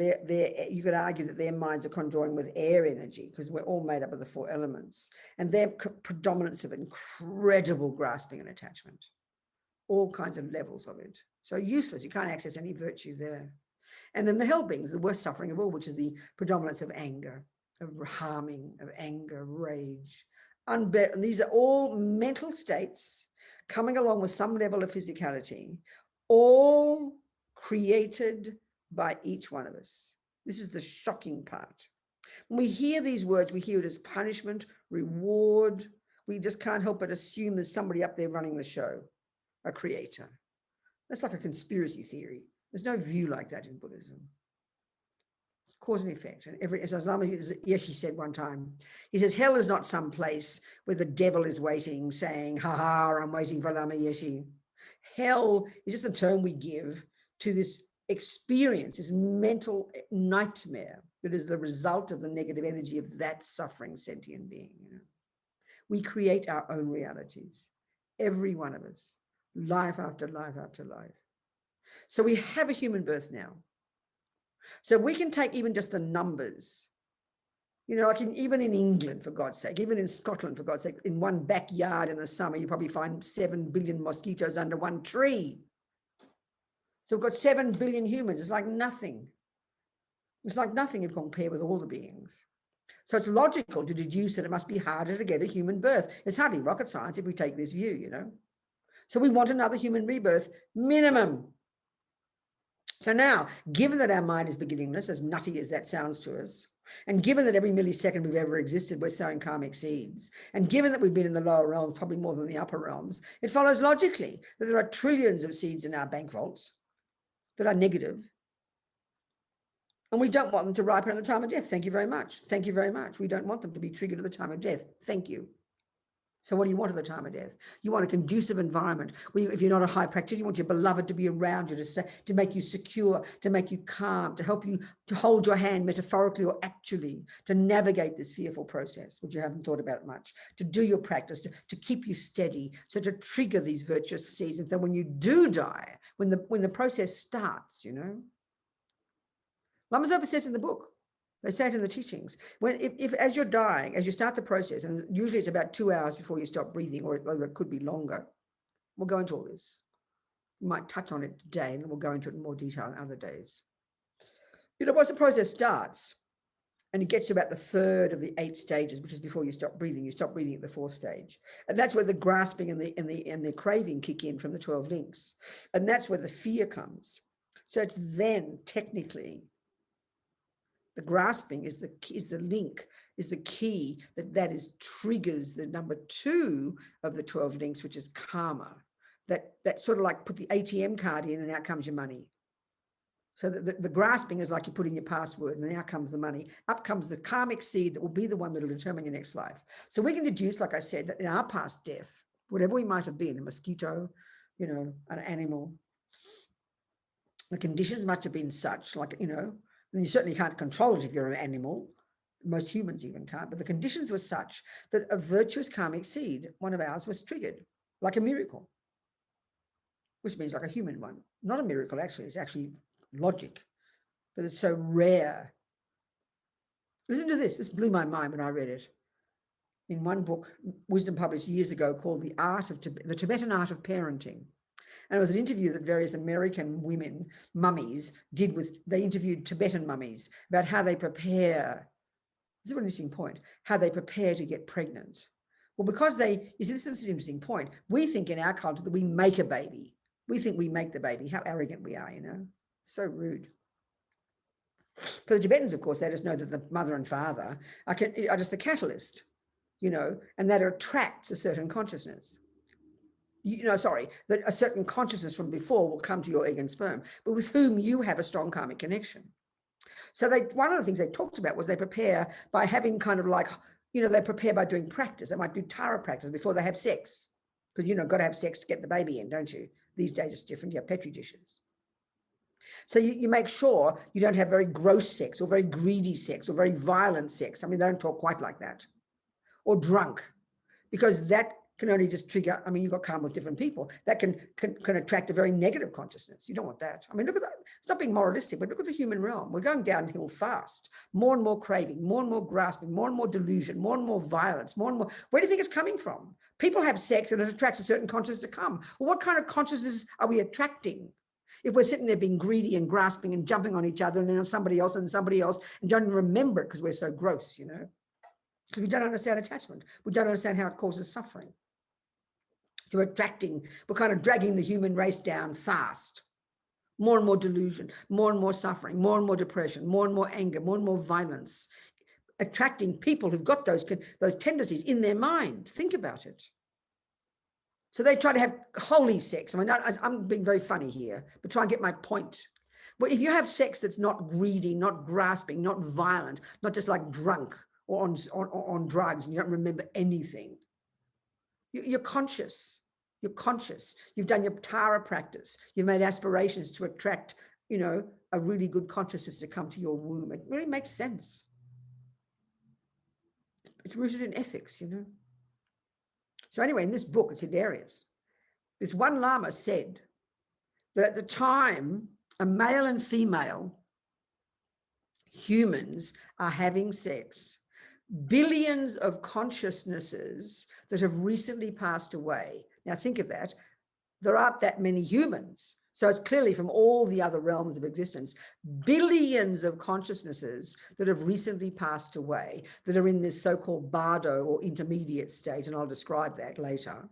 you could argue that their minds are conjoined with air energy, because we're all made up of the four elements. And their predominance of incredible grasping and attachment. All kinds of levels of it. So useless. You can't access any virtue there. And then the hell beings, the worst suffering of all, which is the predominance of anger, of harming, of anger, rage. And these are all mental states coming along with some level of physicality, all created by each one of us. This is the shocking part. When we hear these words, we hear it as punishment, reward. We just can't help but assume there's somebody up there running the show, a creator. That's like a conspiracy theory. There's no view like that in Buddhism. It's cause and effect. And as Lama Yeshe said one time, he says, hell is not some place where the devil is waiting, saying, ha ha, I'm waiting for Lama Yeshe. Hell is just a term we give to this experience, this mental nightmare that is the result of the negative energy of that suffering sentient being. You know? We create our own realities, every one of us, life after life after life. So we have a human birth now. So we can take even just the numbers, you know, like even in England, for God's sake, even in Scotland, for God's sake, in one backyard in the summer, you probably find 7 billion mosquitoes under one tree. So we've got 7 billion humans. It's like nothing. It's like nothing if compared with all the beings. So it's logical to deduce that it must be harder to get a human birth. It's hardly rocket science if we take this view, you know. So we want another human rebirth, minimum. So now, given that our mind is beginningless, as nutty as that sounds to us, and given that every millisecond we've ever existed, we're sowing karmic seeds, and given that we've been in the lower realms, probably more than the upper realms, it follows logically that there are trillions of seeds in our bank vaults that are negative, and we don't want them to ripen at the time of death. Thank you very much. Thank you very much. We don't want them to be triggered at the time of death. Thank you. So what do you want at the time of death? You want a conducive environment where if you're not a high practitioner, you want your beloved to be around you, to make you secure, to make you calm, to help you, to hold your hand metaphorically or actually, to navigate this fearful process, which you haven't thought about much, to do your practice, to keep you steady, so to trigger these virtuous seasons. That when you do die, when the process starts, you know. Lama Zopa says in the book, they say it in the teachings, if as you're dying, as you start the process, and usually it's about 2 hours before you stop breathing, or it could be longer. We'll go into all this. We might touch on it today, and then we'll go into it in more detail in other days. You know, once the process starts, And it gets to about the third of the 8 stages, which is before you stop breathing. You stop breathing at the 4th stage. And that's where the grasping and the craving kick in from the 12 links. And that's where the fear comes. So it's then technically the grasping is the link, is the key that is triggers the number 2 of the 12 links, which is karma. That sort of like put the ATM card in and out comes your money. So the grasping is like you put in your password and out comes the money. Up comes the karmic seed that will be the one that will determine your next life. So we can deduce, like I said, that in our past death, whatever we might have been, a mosquito, an animal, the conditions must have been such, like, and you certainly can't control it if you're an animal. Most humans even can't. But the conditions were such that a virtuous karmic seed, one of ours, was triggered like a miracle, which means like a human one. Not a miracle, actually. It's actually logic, but it's so rare. Listen to this. This blew my mind when I read it. In one book, Wisdom published years ago, called The Tibetan Art of Parenting. And it was an interview that various American women, mummies, did they interviewed Tibetan mummies about how they prepare. This is an interesting point, how they prepare to get pregnant. Well, because this is an interesting point. We think in our culture that we make a baby. We think we make the baby. How arrogant we are, So rude. For the Tibetans, of course, they just know that the mother and father are just a catalyst, and that attracts a certain consciousness. That a certain consciousness from before will come to your egg and sperm, but with whom you have a strong karmic connection. So one of the things they talked about was they prepare by having kind of like, they prepare by doing practice. They might do Tara practice before they have sex, because, got to have sex to get the baby in, don't you? These days it's different. You have Petri dishes. So you make sure you don't have very gross sex or very greedy sex or very violent sex. I mean, they don't talk quite like that. Or drunk, because that can only just trigger, you've got karma with different people. That can attract a very negative consciousness. You don't want that. Look at that. It's not being moralistic, but look at the human realm. We're going downhill fast. More and more craving, more and more grasping, more and more delusion, more and more violence, more and more. Where do you think it's coming from? People have sex and it attracts a certain consciousness to come. Well, what kind of consciousness are we attracting? If we're sitting there being greedy and grasping and jumping on each other and then on somebody else and don't even remember it because we're so gross, because we don't understand attachment. We don't understand how it causes suffering. So we're kind of dragging the human race down fast. More and more delusion, more and more suffering, more and more depression, more and more anger, more and more violence. Attracting people who've got those tendencies in their mind. Think about it. So they try to have holy sex. I'm being very funny here, but try and get my point. But if you have sex that's not greedy, not grasping, not violent, not just like drunk or on drugs and you don't remember anything, you're conscious. You're conscious. You've done your Tara practice. You've made aspirations to attract, a really good consciousness to come to your womb. It really makes sense. It's rooted in ethics, So anyway, in this book, it's hilarious. This one Lama said that at the time, a male and female humans are having sex, billions of consciousnesses that have recently passed away. Now think of that. There aren't that many humans. So it's clearly from all the other realms of existence, billions of consciousnesses that have recently passed away that are in this so-called bardo or intermediate state, and I'll describe that later.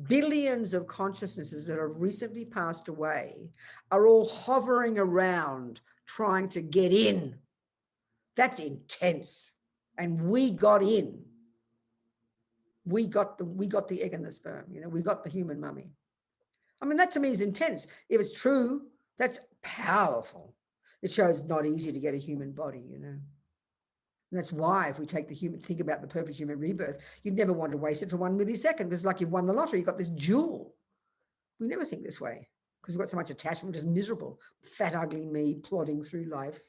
Billions of consciousnesses that have recently passed away are all hovering around trying to get in. That's intense. And we got in. We got the egg and the sperm, we got the human mummy. That to me is intense. If it's true, that's powerful. It shows it's not easy to get a human body, And that's why if we take think about the perfect human rebirth, you'd never want to waste it for 1 millisecond because it's like you've won the lottery, you've got this jewel. We never think this way because we've got so much attachment, we're just miserable. Fat, ugly me plodding through life.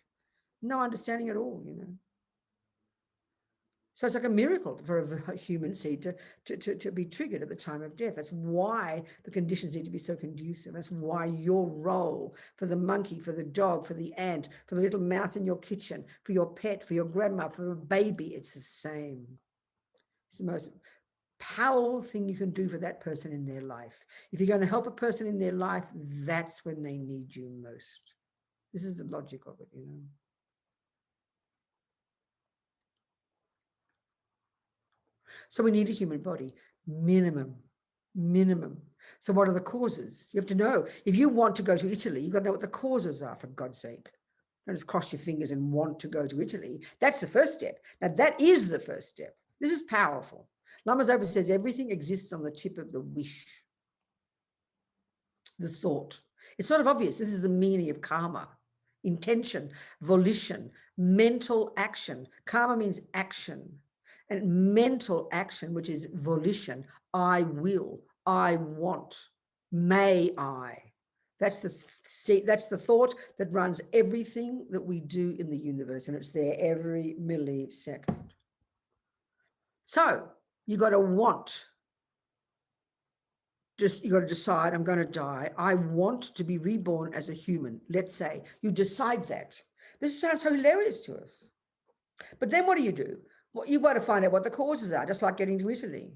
No understanding at all, So it's like a miracle for a human seed to be triggered at the time of death. That's why the conditions need to be so conducive. That's why your role for the monkey, for the dog, for the ant, for the little mouse in your kitchen, for your pet, for your grandma, for a baby, it's the same. It's the most powerful thing you can do for that person in their life. If you're going to help a person in their life, that's when they need you most. This is the logic of it, So we need a human body, minimum. So what are the causes? You have to know. If you want to go to Italy, you've got to know what the causes are, for God's sake. Don't just cross your fingers and want to go to Italy. That's the first step. Now, that is the first step. This is powerful. Lama Zopa says everything exists on the tip of the wish, the thought. It's sort of obvious. This is the meaning of karma. Intention, volition, mental action. Karma means action. And mental action, which is volition. I will, I want, may I. That's the thought that runs everything that we do in the universe, and it's there every millisecond. So you got to want. You got to decide, I'm going to die. I want to be reborn as a human. Let's say you decide that. This sounds hilarious to us. But then what do? Well, you got to find out what the causes are, just like getting to Italy.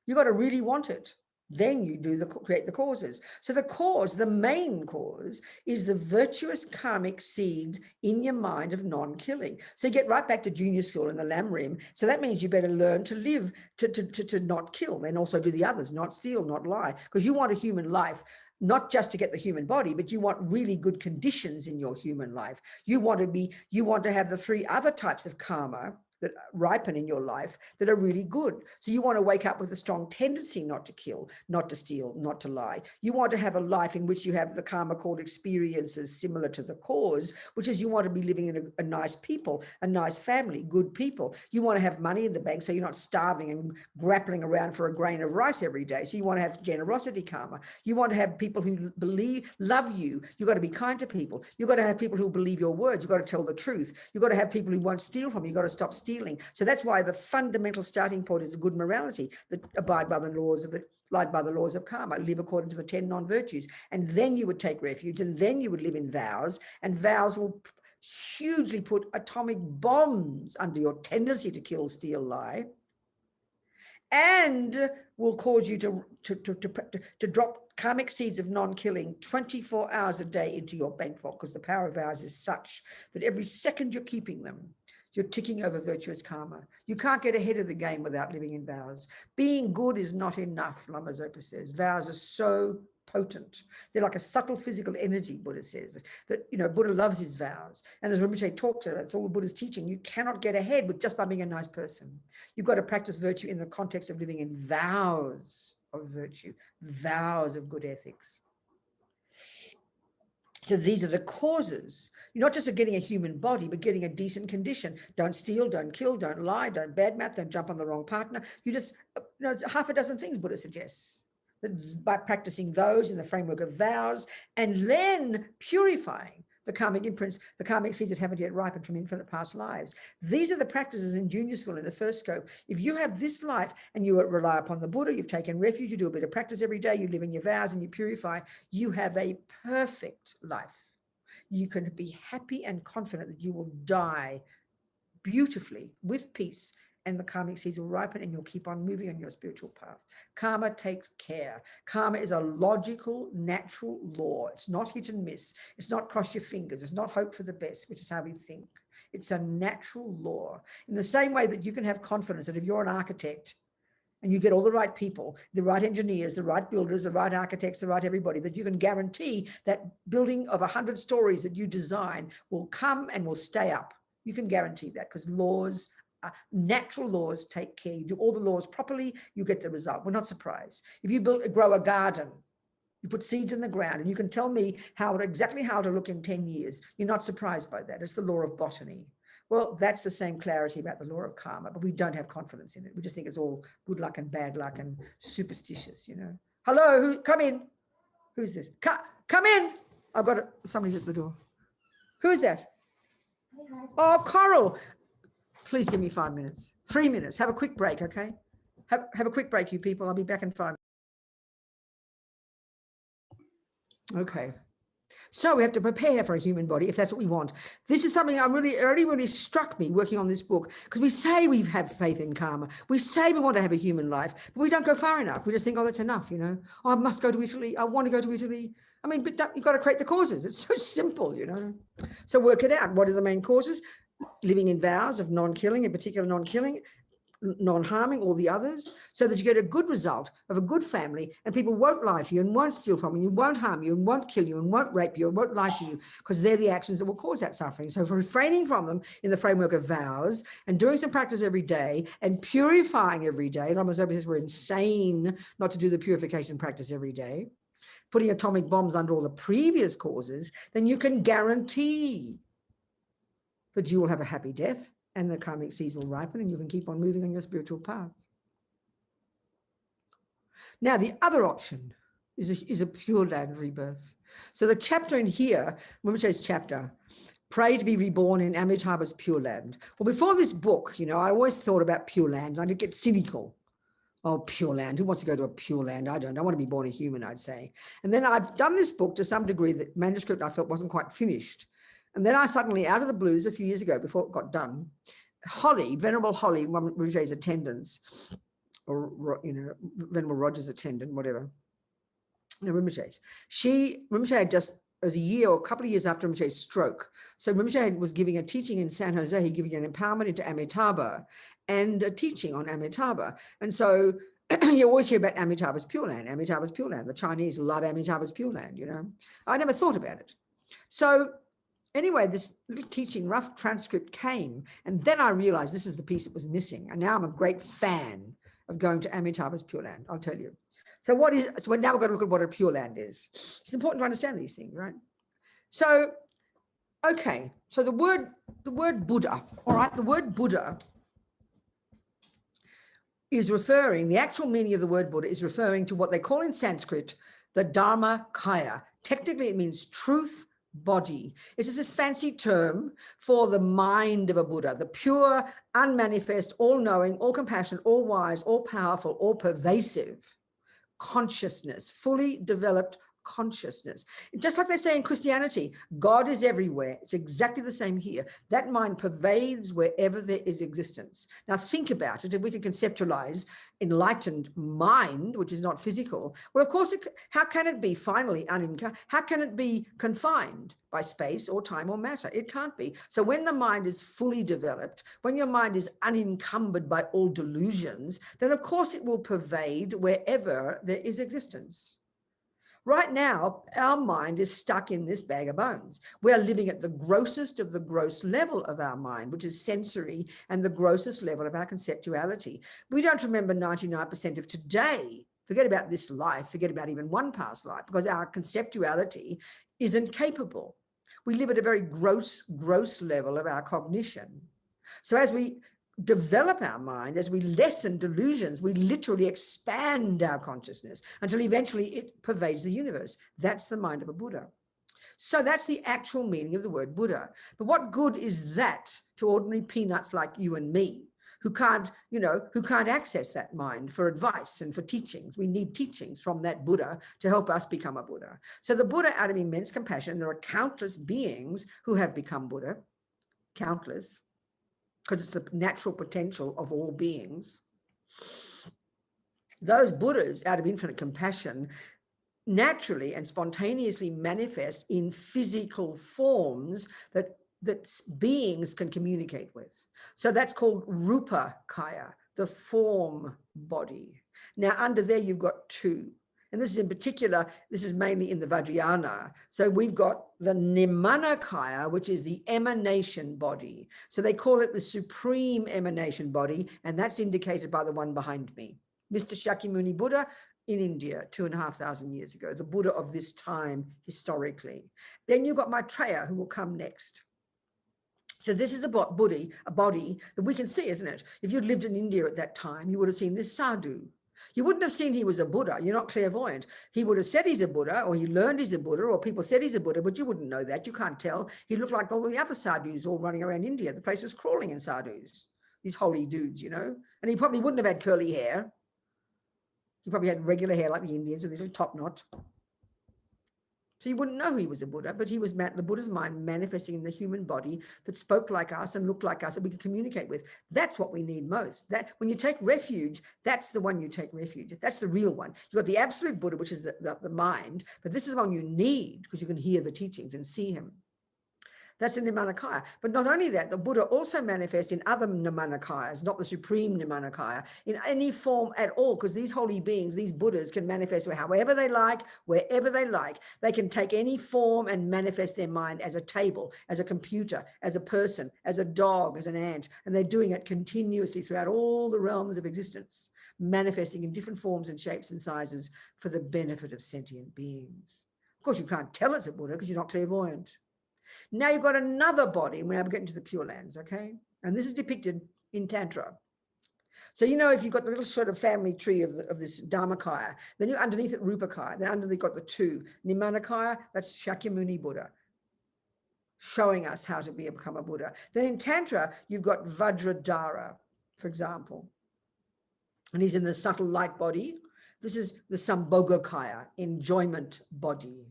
You got to really want it. Then you create the causes. So the main cause is the virtuous karmic seeds in your mind of non-killing. So you get right back to junior school in the lamb rim. So that means you better learn to live, to not kill, and also do the others, not steal, not lie, because you want a human life, not just to get the human body, but you want really good conditions in your human life. You want to have the 3 other types of karma that ripen in your life that are really good. So you want to wake up with a strong tendency not to kill, not to steal, not to lie. You want to have a life in which you have the karma called experiences similar to the cause, which is you want to be living in a nice people, a nice family, good people. You want to have money in the bank so you're not starving and grappling around for a grain of rice every day. So you want to have generosity karma. You want to have people who love you. You've got to be kind to people. You've got to have people who believe your words. You've got to tell the truth. You've got to have people who won't steal from you. You've got to stop stealing. So that's why the fundamental starting point is good morality, that abide by the laws of karma, live according to the 10 non-virtues. And then you would take refuge, and then you would live in vows, and vows will hugely put atomic bombs under your tendency to kill, steal, lie, and will cause you to drop karmic seeds of non-killing 24 hours a day into your bank vault, because the power of vows is such that every second you're keeping them, you're ticking over virtuous karma. You can't get ahead of the game without living in vows. Being good is not enough, Lama Zopa says. Vows are so potent. They're like a subtle physical energy, Buddha says. That, Buddha loves his vows. And as Rinpoche talks about, it's all the Buddha's teaching. You cannot get ahead with just by being a nice person. You've got to practice virtue in the context of living in vows of virtue, vows of good ethics. So these are the causes. You're not just getting a human body, but getting a decent condition. Don't steal, don't kill, don't lie, don't badmouth, don't jump on the wrong partner. You just, half a dozen things Buddha suggests. That by practicing those in the framework of vows, and then purifying the karmic imprints, the karmic seeds that haven't yet ripened from infinite past lives. These are the practices in junior school in the first scope. If you have this life and you rely upon the Buddha, you've taken refuge, you do a bit of practice every day, you live in your vows and you purify, you have a perfect life. You can be happy and confident that you will die beautifully with peace, and the karmic seeds will ripen and you'll keep on moving on your spiritual path. Karma takes care. Karma is a logical, natural law. It's not hit and miss. It's not cross your fingers. It's not hope for the best, which is how we think. It's a natural law. In the same way that you can have confidence that if you're an architect and you get all the right people, the right engineers, the right builders, the right architects, the right everybody, that you can guarantee that building of 100 stories that you design will come and will stay up. You can guarantee that, because laws, natural laws, take care. You do all the laws properly, you get the result. We're not surprised. If you grow a garden, you put seeds in the ground, and you can tell me exactly how to look in 10 years. You're not surprised by that. It's the law of botany. Well, that's the same clarity about the law of karma, but we don't have confidence in it. We just think it's all good luck and bad luck and superstitious, Hello, come in. Who's this? Come in. I've got somebody just at the door. Who is that? Oh, Coral. Please give me 5 minutes. 3 minutes. Have a quick break, okay? Have a quick break, you people. I'll be back in 5 minutes. Okay. So we have to prepare for a human body if that's what we want. This is something really struck me working on this book, because we say we have faith in karma. We say we want to have a human life, but we don't go far enough. We just think, oh, that's enough, Oh, I must go to Italy. I want to go to Italy. I mean, but you've got to create the causes. It's so simple, So work it out. What are the main causes? Living in vows of non-killing, in particular non-killing, non-harming all the others, so that you get a good result of a good family, and people won't lie to you and won't steal from you, won't harm you and won't kill you and won't rape you and won't lie to you, because they're the actions that will cause that suffering. So for refraining from them in the framework of vows and doing some practice every day and purifying every day, Lama Zopa says we're insane not to do the purification practice every day, putting atomic bombs under all the previous causes, then you can guarantee that you will have a happy death and the karmic seeds will ripen and you can keep on moving on your spiritual path. Now, the other option is a Pure Land rebirth. So the chapter in here, Rinpoche's chapter, Pray to be reborn in Amitabha's Pure Land. Well, before this book, you know, I always thought about Pure Lands. I'd get cynical. Oh, Pure Land. Who wants to go to a Pure Land? I don't. I want to be born a human, I'd say. And then I've done this book to some degree. The manuscript I felt wasn't quite finished. And then I suddenly, out of the blues a few years ago, before it got done, Holly, Venerable Holly, one of Rinpoche's attendants, or, you know, Venerable Roger's attendant, whatever, no, Rinpoche's. Rinpoche had just, as a year or a couple of years after Rinpoche's stroke. So Rinpoche was giving a teaching in San Jose, giving an empowerment into Amitabha and a teaching on Amitabha. And so you always hear about Amitabha's Pure Land, Amitabha's Pure Land. The Chinese love Amitabha's Pure Land, you know. I never thought about it. So anyway, this little teaching, rough transcript came, and then I realized this is the piece that was missing. And now I'm a great fan of going to Amitabha's Pure Land, I'll tell you. So now we've got to look at what a Pure Land is. It's important to understand these things, right? So, okay, so the word Buddha, all right, the word Buddha is referring, the actual meaning of the word Buddha is referring to what they call in Sanskrit, the Dharma Kaya. Technically, it means truth body. It's just this fancy term for the mind of a Buddha, the pure, unmanifest, all-knowing, all-compassionate, all-wise, all-powerful, all-pervasive consciousness, fully developed consciousness. Just like they say in Christianity, God is everywhere. It's exactly the same here. That mind pervades wherever there is existence. Now think about it. If we can conceptualize enlightened mind, which is not physical, well, of course, how can it be finally how can it be confined by space or time or matter? It can't be. So when the mind is fully developed, when your mind is unencumbered by all delusions, then of course it will pervade wherever there is existence. Right now, our mind is stuck in this bag of bones. We are living at the grossest of the gross level of our mind, which is sensory, and the grossest level of our conceptuality. We don't remember 99% of today. Forget about this life, forget about even one past life, because our conceptuality isn't capable. We live at a very gross level of our cognition. So as we develop our mind, as we lessen delusions, we literally expand our consciousness until eventually it pervades the universe. That's the mind of a Buddha. So that's the actual meaning of the word Buddha. But what good is that to ordinary peanuts like you and me, who can't access that mind for advice and for teachings? We need teachings from that Buddha to help us become a Buddha. So the Buddha, out of immense compassion, there are countless beings who have become Buddha, countless, because it's the natural potential of all beings. Those Buddhas, out of infinite compassion, naturally and spontaneously manifest in physical forms that beings can communicate with. So that's called Rupa Kaya, the form body. Now, under there, you've got two. And this is in particular, this is mainly in the Vajrayana. So we've got the Nimanakaya, which is the emanation body. So they call it the supreme emanation body, and that's indicated by the one behind me. Mr. Shakyamuni Buddha in India 2,500 years ago, the Buddha of this time historically. Then you've got Maitreya, who will come next. So this is a body that we can see, isn't it? If you'd lived in India at that time, you would have seen this sadhu. You wouldn't have seen he was a Buddha. You're not clairvoyant. He would have said he's a Buddha, or he learned he's a Buddha, or people said he's a Buddha, but you wouldn't know that. You can't tell. He looked like all the other sadhus all running around India. The place was crawling in sadhus, these holy dudes, you know. And he probably wouldn't have had curly hair. He probably had regular hair like the Indians with this little top knot. So you wouldn't know he was a Buddha, but he was the Buddha's mind manifesting in the human body that spoke like us and looked like us, that we could communicate with. That's what we need most. That when you take refuge, that's the one you take refuge. That's the real one. You've got the absolute Buddha, which is the mind, but this is the one you need because you can hear the teachings and see him. That's a Nirmanakaya. But not only that, the Buddha also manifests in other Nirmanakayas, not the supreme Nirmanakaya, in any form at all, because these holy beings, these Buddhas, can manifest however they like, wherever they like. They can take any form and manifest their mind as a table, as a computer, as a person, as a dog, as an ant. And they're doing it continuously throughout all the realms of existence, manifesting in different forms and shapes and sizes for the benefit of sentient beings. Of course, you can't tell it's a Buddha because you're not clairvoyant. Now you've got another body, and we're now getting to the Pure Lands, okay? And this is depicted in Tantra. So, you know, if you've got the little sort of family tree of this Dharmakaya, then you're underneath it Rupakaya, then underneath got the two. Nirmanakaya, that's Shakyamuni Buddha, showing us how to become a Buddha. Then in Tantra, you've got Vajradhara, for example. And he's in the subtle light body. This is the Sambhogakaya, enjoyment body.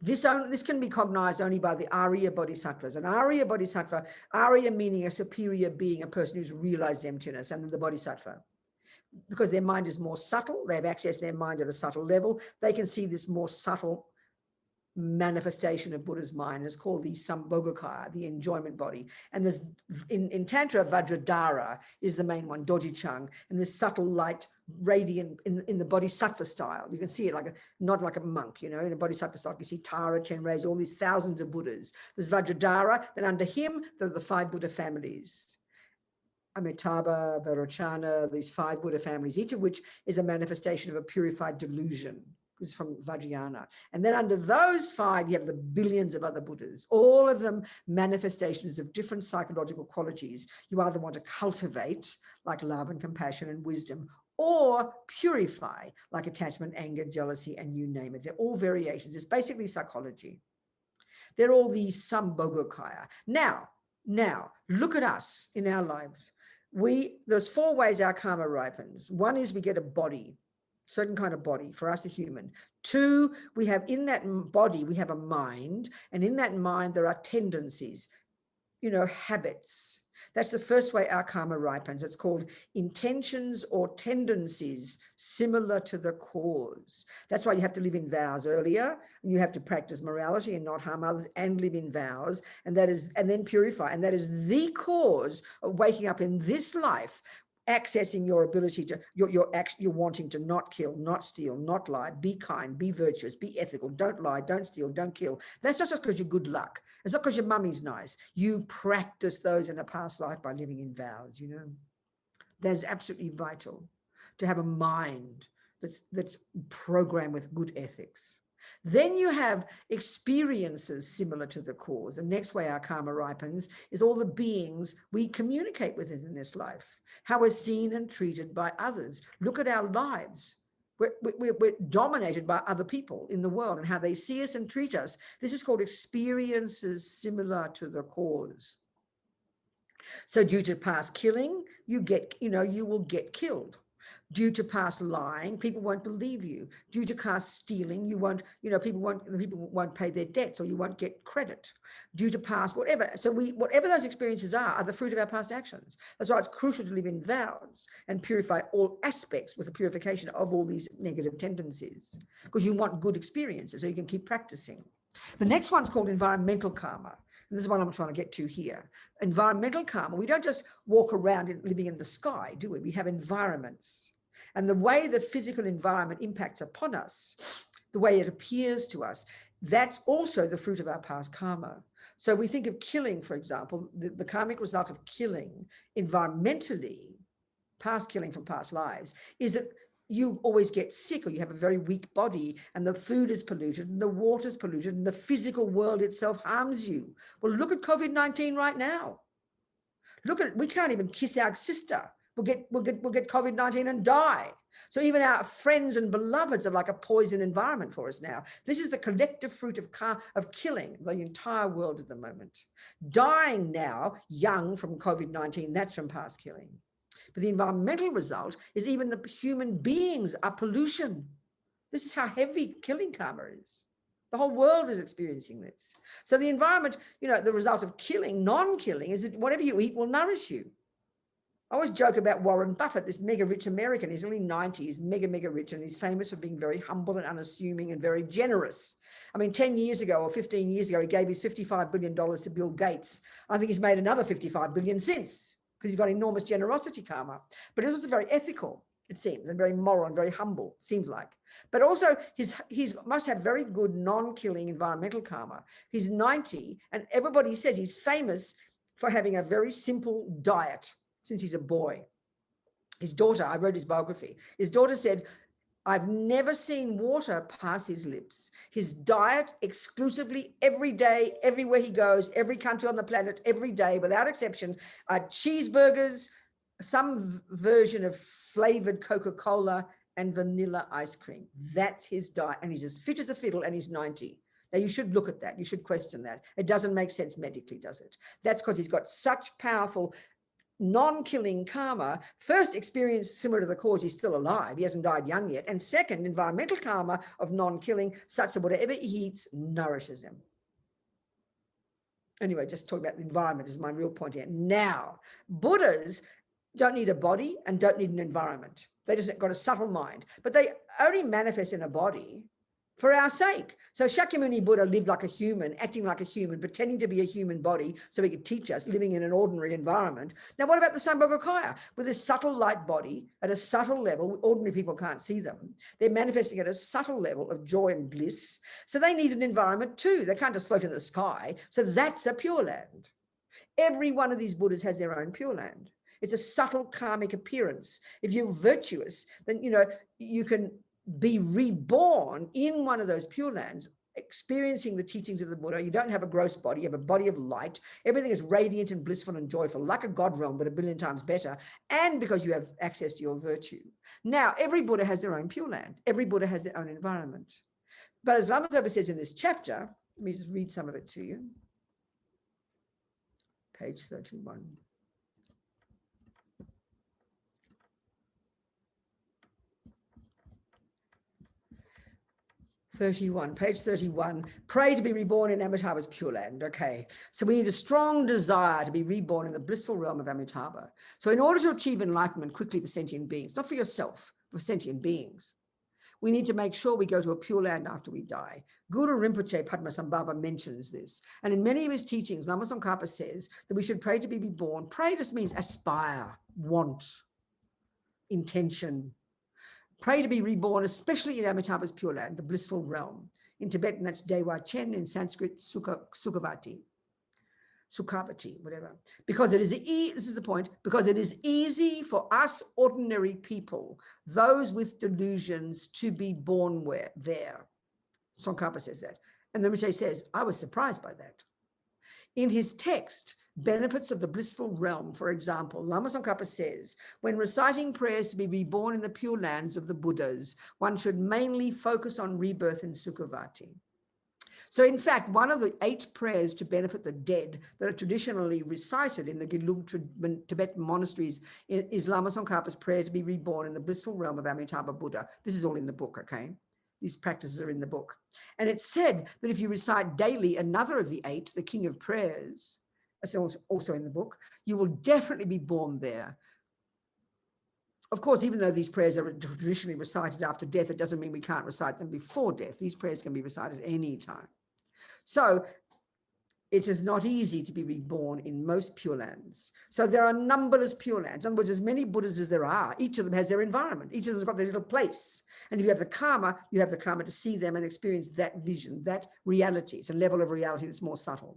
This can be cognized only by the Arya Bodhisattvas. An Arya Bodhisattva, Arya meaning a superior being, a person who's realized emptiness, and the Bodhisattva. Because their mind is more subtle, they have access to their mind at a subtle level, they can see this more subtle manifestation of Buddha's mind. It's called the Sambhogakaya, the enjoyment body. And there's in Tantra, Vajradhara is the main one, Dojichang, and this subtle light radiant in the Bodhisattva style. You can see it not like a monk, you know, in a Bodhisattva style. You see Tara, Chenrezig, all these thousands of Buddhas. There's Vajradhara, then under him, there are the 5 Buddha families. Amitabha, Vairocana, these 5 Buddha families, each of which is a manifestation of a purified delusion. This is from Vajrayana. And then under those 5, you have the billions of other Buddhas, all of them manifestations of different psychological qualities you either want to cultivate, like love and compassion and wisdom, or purify, like attachment, anger, jealousy, and you name it. They're all variations. It's basically psychology. They're all the Sambhogakaya. Now, look at us in our lives. There's 4 ways our karma ripens. One is we get a body, certain kind of body, for us a human. 2, we have in that body, we have a mind, and in that mind there are tendencies, you know, habits. That's the first way our karma ripens. It's called intentions or tendencies similar to the cause. That's why you have to live in vows earlier, and you have to practice morality and not harm others, and live in vows, and then purify. And that is the cause of waking up in this life, accessing your ability to, you're wanting to not kill, not steal, not lie, be kind, be virtuous, be ethical, don't lie, don't steal, don't kill. That's not just because you're good luck. It's not because your mummy's nice. You practice those in a past life by living in vows, you know. That's absolutely vital to have a mind that's programmed with good ethics. Then you have experiences similar to the cause. The next way our karma ripens is all the beings we communicate with in this life, how we're seen and treated by others. Look at our lives. We're dominated by other people in the world and how they see us and treat us. This is called experiences similar to the cause. So due to past killing, you will get killed. Due to past lying, people won't believe you. Due to past stealing, people won't pay their debts, or you won't get credit. Due to past whatever. So whatever those experiences are the fruit of our past actions. That's why it's crucial to live in vows and purify all aspects with the purification of all these negative tendencies, because you want good experiences so you can keep practicing. The next one's called environmental karma. And this is what I'm trying to get to here. Environmental karma, we don't just walk around living in the sky, do we? We have environments. And the way the physical environment impacts upon us, the way it appears to us, that's also the fruit of our past karma. So we think of killing, for example, the karmic result of killing environmentally, past killing from past lives, is that you always get sick, or you have a very weak body, and the food is polluted, and the water's polluted, and the physical world itself harms you. Well, look at COVID-19 right now. Look at it. We can't even kiss our sister. We'll get COVID-19 and die. So even our friends and beloveds are like a poison environment for us now. This is the collective fruit of killing the entire world at the moment. Dying now, young, from COVID-19, that's from past killing. But the environmental result is even the human beings are pollution. This is how heavy killing karma is. The whole world is experiencing this. So the environment, the result of killing, non-killing, is that whatever you eat will nourish you. I always joke about Warren Buffett, this mega rich American. He's only 90, he's mega rich, and he's famous for being very humble and unassuming and very generous. I mean, 10 years ago or 15 years ago, he gave his $55 billion to Bill Gates. I think he's made another $55 billion since, because he's got enormous generosity karma. But he's also very ethical, it seems, and very moral and very humble, seems like. But also, he's must have very good non-killing environmental karma. He's 90, and everybody says he's famous for having a very simple diet since he's a boy. His daughter, I wrote his biography, his daughter said, I've never seen water pass his lips. His diet exclusively every day, everywhere he goes, every country on the planet, every day, without exception, are cheeseburgers, some version of flavored Coca-Cola, and vanilla ice cream. That's his diet. And he's as fit as a fiddle, and he's 90. Now, you should look at that. You should question that. It doesn't make sense medically, does it? That's because he's got such powerful non-killing karma. First, experience similar to the cause, he's still alive, he hasn't died young yet. And second, environmental karma of non-killing, such that whatever he eats nourishes him. Anyway, just talking about the environment is my real point here. Now, Buddhas don't need a body and don't need an environment. They just got a subtle mind, but they only manifest in a body for our sake. So Shakyamuni Buddha lived like a human, acting like a human, pretending to be a human body so he could teach us, living in an ordinary environment. Now, what about the Sambhogakaya? With this subtle light body at a subtle level, ordinary people can't see them. They're manifesting at a subtle level of joy and bliss. So they need an environment too. They can't just float in the sky. So that's a Pure Land. Every one of these Buddhas has their own Pure Land. It's a subtle karmic appearance. If you're virtuous, then, you can be reborn in one of those Pure Lands, experiencing the teachings of the Buddha. You don't have a gross body, you have a body of light. Everything is radiant and blissful and joyful, like a God realm, but a billion times better. And because you have access to your virtue. Now, every Buddha has their own Pure Land. Every Buddha has their own environment. But as Lama Zopa says in this chapter, let me just read some of it to you. Page 31. Page 31, pray to be reborn in Amitabha's Pure Land. Okay, so we need a strong desire to be reborn in the blissful realm of Amitabha. So in order to achieve enlightenment quickly for sentient beings, not for yourself, for sentient beings, we need to make sure we go to a Pure Land after we die. Guru Rinpoche Padmasambhava mentions this. And in many of his teachings, Lama Tsongkhapa says that we should pray to be reborn. Pray just means aspire, want, intention. Pray to be reborn, especially in Amitabha's Pure Land, the blissful realm. In Tibetan, that's Dewa Chen, in Sanskrit, Sukhavati, whatever. Because it is, this is the point, because it is easy for us ordinary people, those with delusions, to be born there. Tsongkhapa says that. And then Rinpoche says, I was surprised by that. In his text, Benefits of the Blissful Realm, for example, Lama Tsongkhapa says, when reciting prayers to be reborn in the Pure Lands of the Buddhas, one should mainly focus on rebirth in Sukhavati. So in fact, one of the 8 prayers to benefit the dead that are traditionally recited in the Gelug Tibetan monasteries is Lama Tsongkhapa's prayer to be reborn in the blissful realm of Amitabha Buddha. This is all in the book, okay? These practices are in the book. And it's said that if you recite daily another of the 8, the King of Prayers, that's also in the book, you will definitely be born there. Of course, even though these prayers are traditionally recited after death, it doesn't mean we can't recite them before death. These prayers can be recited any time. So it is not easy to be reborn in most Pure Lands. So there are numberless Pure Lands. In other words, as many Buddhas as there are, each of them has their environment. Each of them has got their little place. And if you have the karma, you have the karma to see them and experience that vision, that reality. It's a level of reality that's more subtle.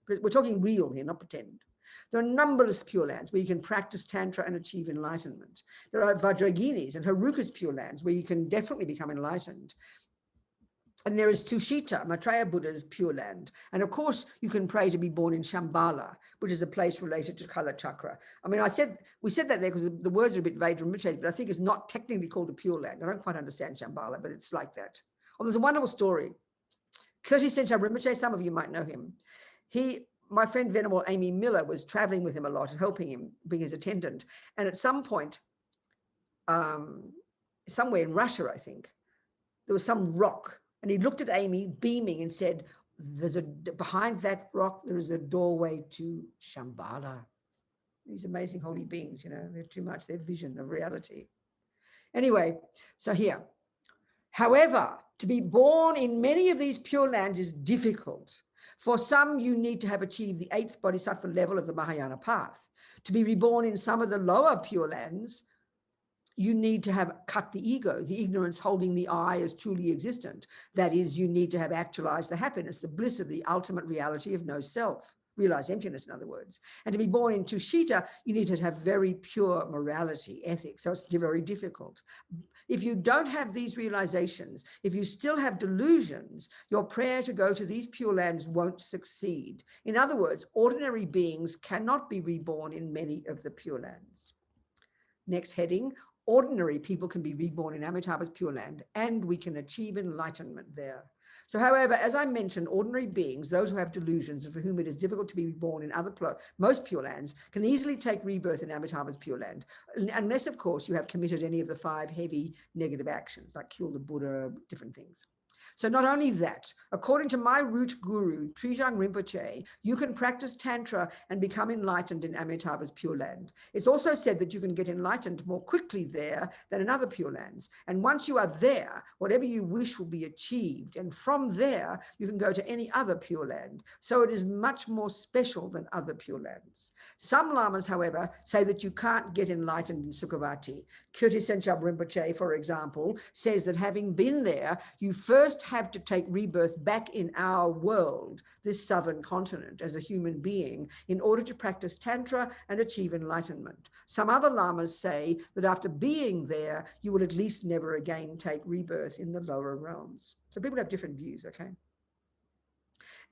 But we're talking real here, not pretend. There are numberless Pure Lands where you can practice Tantra and achieve enlightenment. There are Vajraginis and Haruka's Pure Lands where you can definitely become enlightened. And there is Tushita, Maitreya Buddha's Pure Land. And of course, you can pray to be born in Shambhala, which is a place related to Kala Chakra. I mean, we said that there because the words are a bit vague from Rinpoche, but I think it's not technically called a Pure Land. I don't quite understand Shambhala, but it's like that. Oh, there's a wonderful story. Kirti Sencha Rinpoche, some of you might know him. My friend Venerable Amy Miller was traveling with him a lot and helping him, being his attendant. And at some point, somewhere in Russia, I think, there was some rock. And he looked at Amy, beaming, and said, behind that rock, there is a doorway to Shambhala. these amazing holy beings, they're too much, their vision of reality. Anyway, so here. However, to be born in many of these pure lands is difficult. For some, you need to have achieved the 8th bodhisattva level of the Mahayana path. To be reborn in some of the lower pure lands, you need to have cut the ego, the ignorance holding the I as truly existent. That is, you need to have actualized the happiness, the bliss of the ultimate reality of no self. Realize emptiness, in other words. And to be born in Tushita, you need to have very pure morality, ethics. So it's very difficult. If you don't have these realizations, if you still have delusions, your prayer to go to these pure lands won't succeed. In other words, ordinary beings cannot be reborn in many of the pure lands. Next heading, ordinary people can be reborn in Amitabha's Pure Land, and we can achieve enlightenment there. So, however, as I mentioned, ordinary beings, those who have delusions and for whom it is difficult to be reborn in most Pure Lands, can easily take rebirth in Amitabha's Pure Land, unless, of course, you have committed any of the 5 heavy negative actions, like kill the Buddha, different things. So not only that, according to my root guru, Trijang Rinpoche, you can practice Tantra and become enlightened in Amitabha's Pure Land. It's also said that you can get enlightened more quickly there than in other Pure Lands. And once you are there, whatever you wish will be achieved. And from there, you can go to any other Pure Land. So it is much more special than other Pure Lands. Some lamas, however, say that you can't get enlightened in Sukhavati. Kirti Senchab Rinpoche, for example, says that having been there, you first have to take rebirth back in our world, this southern continent, as a human being, in order to practice Tantra and achieve enlightenment. Some other lamas say that after being there, you will at least never again take rebirth in the lower realms. So people have different views, okay?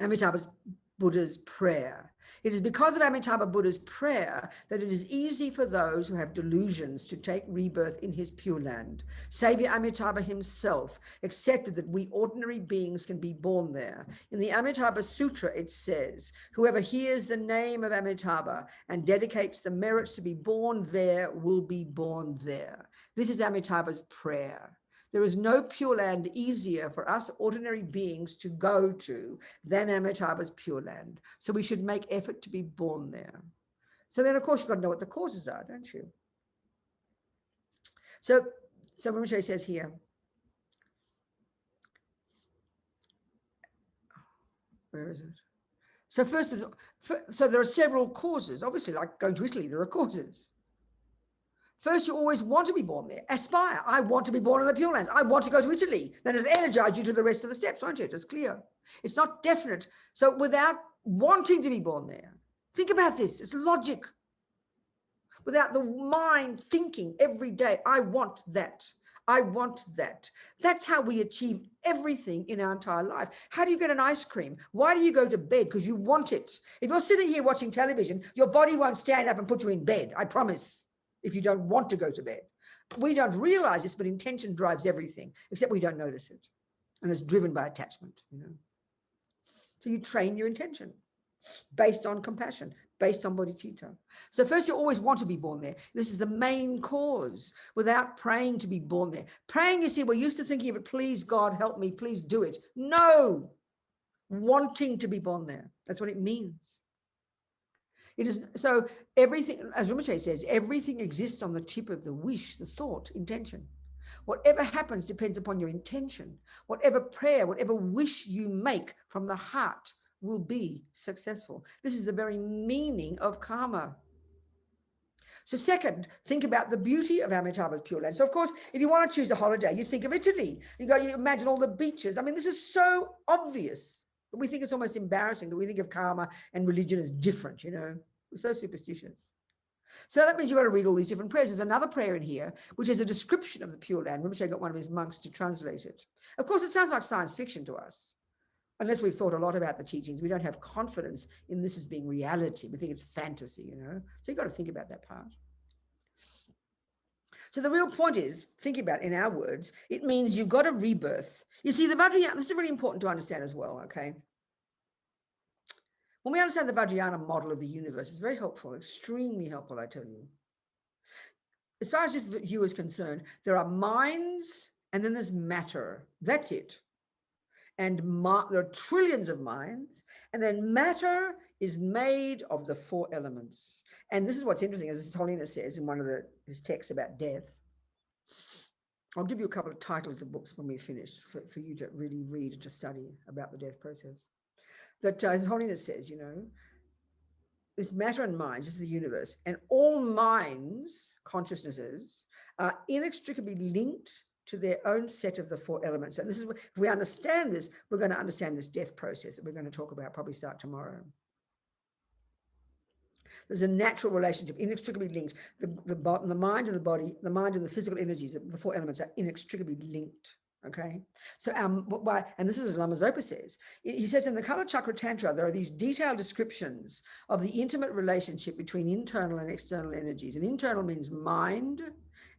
Amitabha's Buddha's prayer. It is because of Amitabha Buddha's prayer that it is easy for those who have delusions to take rebirth in his Pure Land. Savior Amitabha himself accepted that we ordinary beings can be born there. In the Amitabha Sutra, it says, whoever hears the name of Amitabha and dedicates the merits to be born there will be born there. This is Amitabha's prayer. There is no Pure Land easier for us ordinary beings to go to than Amitabha's Pure Land. So we should make effort to be born there. So then, of course, you've got to know what the causes are, don't you? So Rinpoche says here, where is it? So so there are several causes. Obviously, like going to Italy, there are causes. First, you always want to be born there. Aspire. I want to be born in the Pure Lands. I want to go to Italy. Then it energizes you to the rest of the steps, won't it? It's clear. It's not definite. So without wanting to be born there, think about this. It's logic. Without the mind thinking every day, I want that. I want that. That's how we achieve everything in our entire life. How do you get an ice cream? Why do you go to bed? Because you want it. If you're sitting here watching television, your body won't stand up and put you in bed. I promise. If you don't want to go to bed. We don't realize this, but intention drives everything, except we don't notice it. And it's driven by attachment, So you train your intention based on compassion, based on bodhicitta. So first, you always want to be born there. This is the main cause, without praying to be born there. Praying, you see, we're used to thinking of it, please God, help me, please do it. No, wanting to be born there. That's what it means. It is so everything, as Rinpoche says, everything exists on the tip of the wish, the thought, intention. Whatever happens depends upon your intention. Whatever prayer, whatever wish you make from the heart will be successful. This is the very meaning of karma. So second, think about the beauty of Amitabha's Pure Land. So of course, if you want to choose a holiday, you think of Italy. You imagine all the beaches. I mean, this is so obvious. But we think it's almost embarrassing that we think of karma and religion as different, We're so superstitious. So that means you've got to read all these different prayers. There's another prayer in here, which is a description of the Pure Land. Rinpoche got one of his monks to translate it. Of course, it sounds like science fiction to us. Unless we've thought a lot about the teachings, we don't have confidence in this as being reality. We think it's fantasy, So you've got to think about that part. So the real point is, think about it in our words, it means you've got a rebirth. You see, the Vajrayana, this is really important to understand as well, okay? When we understand the Vajrayana model of the universe, it's very helpful, extremely helpful, I tell you. As far as this view is concerned, there are minds and then there's matter. That's it. and there are trillions of minds, and then matter is made of the 4 elements. And this is what's interesting, as His Holiness says in one of his texts about death. I'll give you a couple of titles of books when we finish for you to really read and to study about the death process. That His Holiness says, you know, this matter and minds is the universe, and all minds, consciousnesses, are inextricably linked to their own set of the 4 elements. And this is, if we understand this, we're going to understand this death process that we're going to talk about, probably start tomorrow. There's a natural relationship, inextricably linked. The mind and the body, the mind and the physical energies, the 4 elements are inextricably linked. Okay, so and this is as Lama Zopa says. He says in the Kala Chakra Tantra, there are these detailed descriptions of the intimate relationship between internal and external energies. And internal means mind,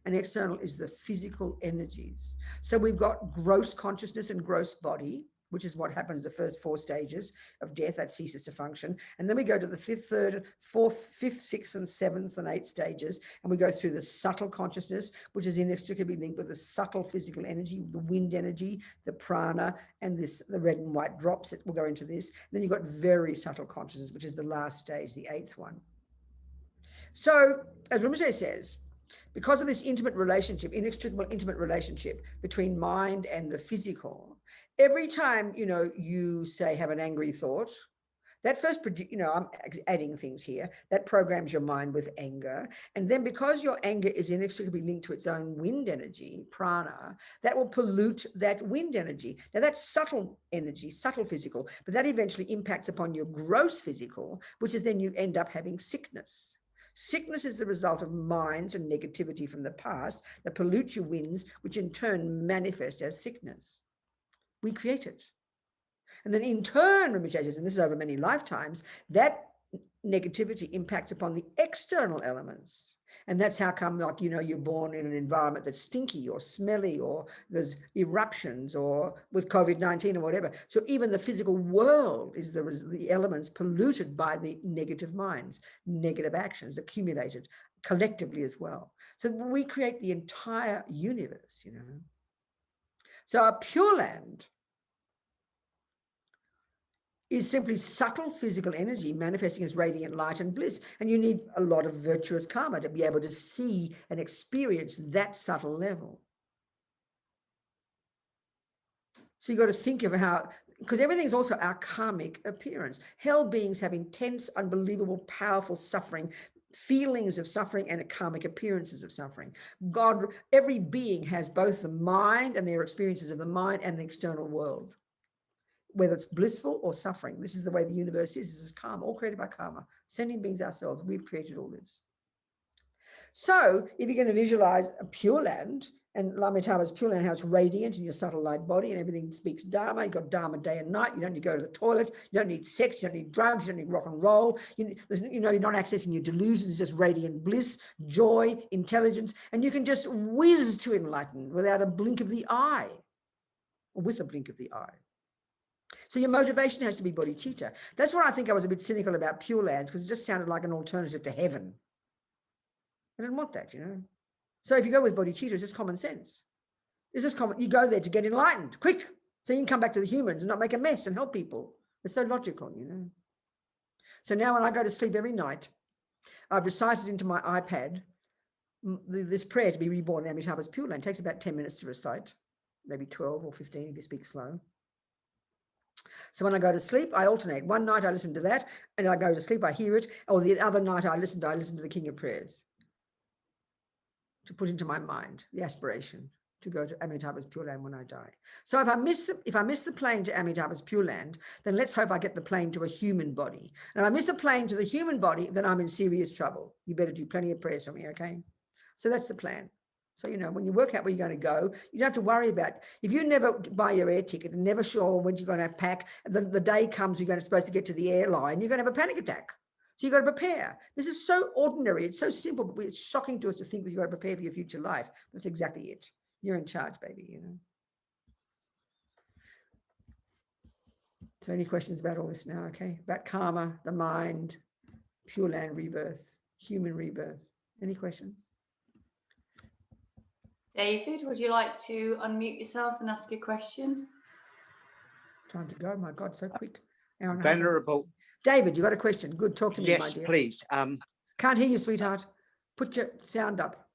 and external is the physical energies. So we've got gross consciousness and gross body, which is what happens the first 4 stages of death, that ceases to function. And then we go to the 5th, 3rd, 4th, 5th, 6th, and 7th, and 8th stages. And we go through the subtle consciousness, which is inextricably linked with the subtle physical energy, the wind energy, the prana, and the red and white drops. We'll go into this. And then you've got very subtle consciousness, which is the last stage, the 8th one. So, as Rinpoche says, because of this intimate relationship, inextricable intimate relationship between mind and the physical, every time, you know, you say have an angry thought, that first, you know, I'm adding things here, that programs your mind with anger. And then because your anger is inextricably linked to its own wind energy, prana, that will pollute that wind energy. Now that's subtle energy, subtle physical, but that eventually impacts upon your gross physical, which is then you end up having sickness. Sickness is the result of minds and negativity from the past that pollute your winds, which in turn manifest as sickness. We create it. And then in turn, Rinpoche says, and this is over many lifetimes, that negativity impacts upon the external elements. And that's how come, like, you know, you're born in an environment that's stinky or smelly, or there's eruptions, or with COVID-19 or whatever. So even the physical world is the elements polluted by the negative minds, negative actions accumulated collectively as well. So we create the entire universe, you know. So our Pure Land is simply subtle physical energy manifesting as radiant light and bliss. And you need a lot of virtuous karma to be able to see and experience that subtle level. So you've got to think of how, because everything is also our karmic appearance. Hell beings have intense, unbelievable, powerful suffering, feelings of suffering, and karmic appearances of suffering. God, every being has both the mind and their experiences of the mind and the external world, whether it's blissful or suffering. This is the way the universe is. This is karma, all created by karma. Sentient beings ourselves, we've created all this. So if you're going to visualize a Pure Land, and Lama Tava's Pure Land, how it's radiant in your subtle light body and everything speaks Dharma. You've got Dharma day and night. You don't need to go to the toilet. You don't need sex. You don't need drugs. You don't need rock and roll. You know, you're not accessing your delusions. It's just radiant bliss, joy, intelligence. And you can just whiz to enlightenment without a blink of the eye, or with a blink of the eye. So your motivation has to be bodhicitta. That's why I think I was a bit cynical about Pure Lands, because it just sounded like an alternative to heaven. I didn't want that, you know. So if you go with bodhicitta, it's just common sense. It's just common. You go there to get enlightened, quick, so you can come back to the humans and not make a mess and help people. It's so logical, you know. So now when I go to sleep every night, I've recited into my iPad this prayer to be reborn in Amitabha's Pure Land. It takes about 10 minutes to recite, maybe 12 or 15 if you speak slow. So when I go to sleep, I alternate. One night I listen to that, and I go to sleep, I hear it. Or the other night I listen to the King of Prayers, to put into my mind the aspiration to go to Amitabha's Pure Land when I die. So if I miss the plane to Amitabha's Pure Land, then let's hope I get the plane to a human body. And if I miss a plane to the human body, then I'm in serious trouble. You better do plenty of prayers for me, okay? So that's the plan. So, you know, when you work out where you're going to go, you don't have to worry about, if you never buy your air ticket and never sure when you're going to pack, the day comes you're supposed to get to the airline, you're going to have a panic attack. So you've got to prepare. This is so ordinary. It's so simple, but it's shocking to us to think that you've got to prepare for your future life. That's exactly it. You're in charge, baby, you know. So any questions about all this now, okay? About karma, the mind, Pure Land rebirth, human rebirth. Any questions? David, would you like to unmute yourself and ask a question? Time to go. My God, so quick. Venerable. David, you got a question? Good. Talk to me, my Yes, dear. please. Can't hear you, sweetheart. Put your sound up.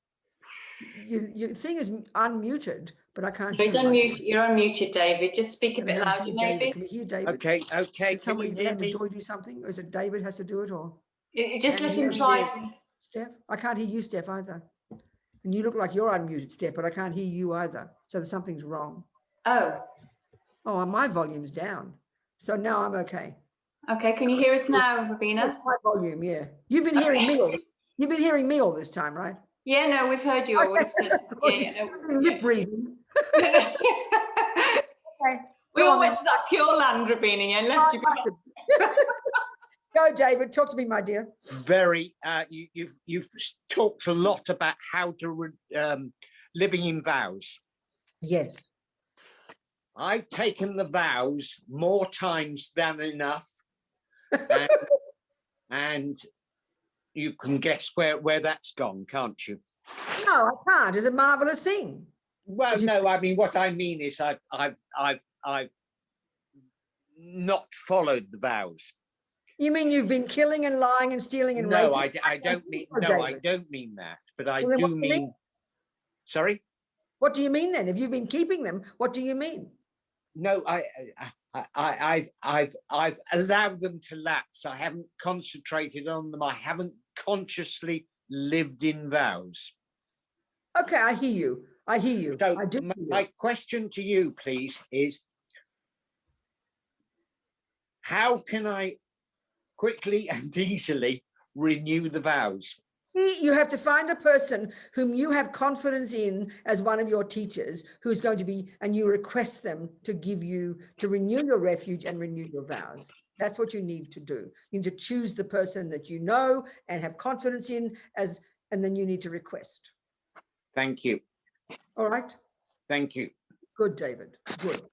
Your thing is unmuted, but I can't hear you. You're unmuted, David. Just speak a bit louder, maybe. Can we hear David? Okay. Can somebody land and Joy do something? Or is it David has to do it, or just let him try? Steph, I can't hear you, Steph, either. And you look like you're unmuted, Steph, but I can't hear you either. So something's wrong. Oh, my volume's down. So now I'm okay. Okay, can you hear us now, Robina? My volume, yeah. You've been hearing me all. You've been hearing me all this time, right? Yeah, no, we've heard you. I would have said, lip reading. Okay. We all went to that Pure Land, Robina, and left you. Go, David. Talk to me, my dear. Very. You've talked a lot about how to living in vows. Yes. I've taken the vows more times than enough, and you can guess where that's gone, can't you? No, I can't. It's a marvelous thing. Well, no, I mean, what I mean is I've not followed the vows. You mean you've been killing and lying and stealing and no, raping? I don't mean no, I don't mean that, but I do mean. Sorry. What do you mean then? If you've been keeping them, what do you mean? No, I've allowed them to lapse. I haven't concentrated on them. I haven't consciously lived in vows. Okay, I hear you. I hear you. So I do. My question to you, please, is how can I quickly and easily renew the vows? You have to find a person whom you have confidence in as one of your teachers, who's going to be, and you request them to give you, to renew your refuge and renew your vows. That's what you need to do. You need to choose the person that you know and have confidence in, and then you need to request. Thank you. All right. Thank you. Good, David. Good.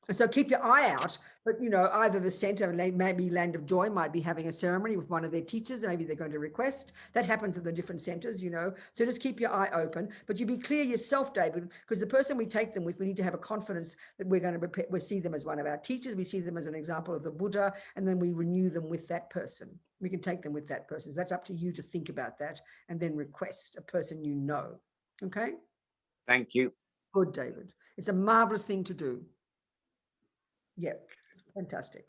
And so keep your eye out, but either the center, maybe Land of Joy, might be having a ceremony with one of their teachers. Maybe they're going to request. That happens at the different centers, So just keep your eye open, but you be clear yourself, David, because the person we take them with, we need to have a confidence that we're going to we see them as one of our teachers. We see them as an example of the Buddha, and then we renew them with that person. We can take them with that person. So that's up to you to think about that and then request a person you know. Okay? Thank you. Good, David. It's a marvelous thing to do. Yeah, fantastic.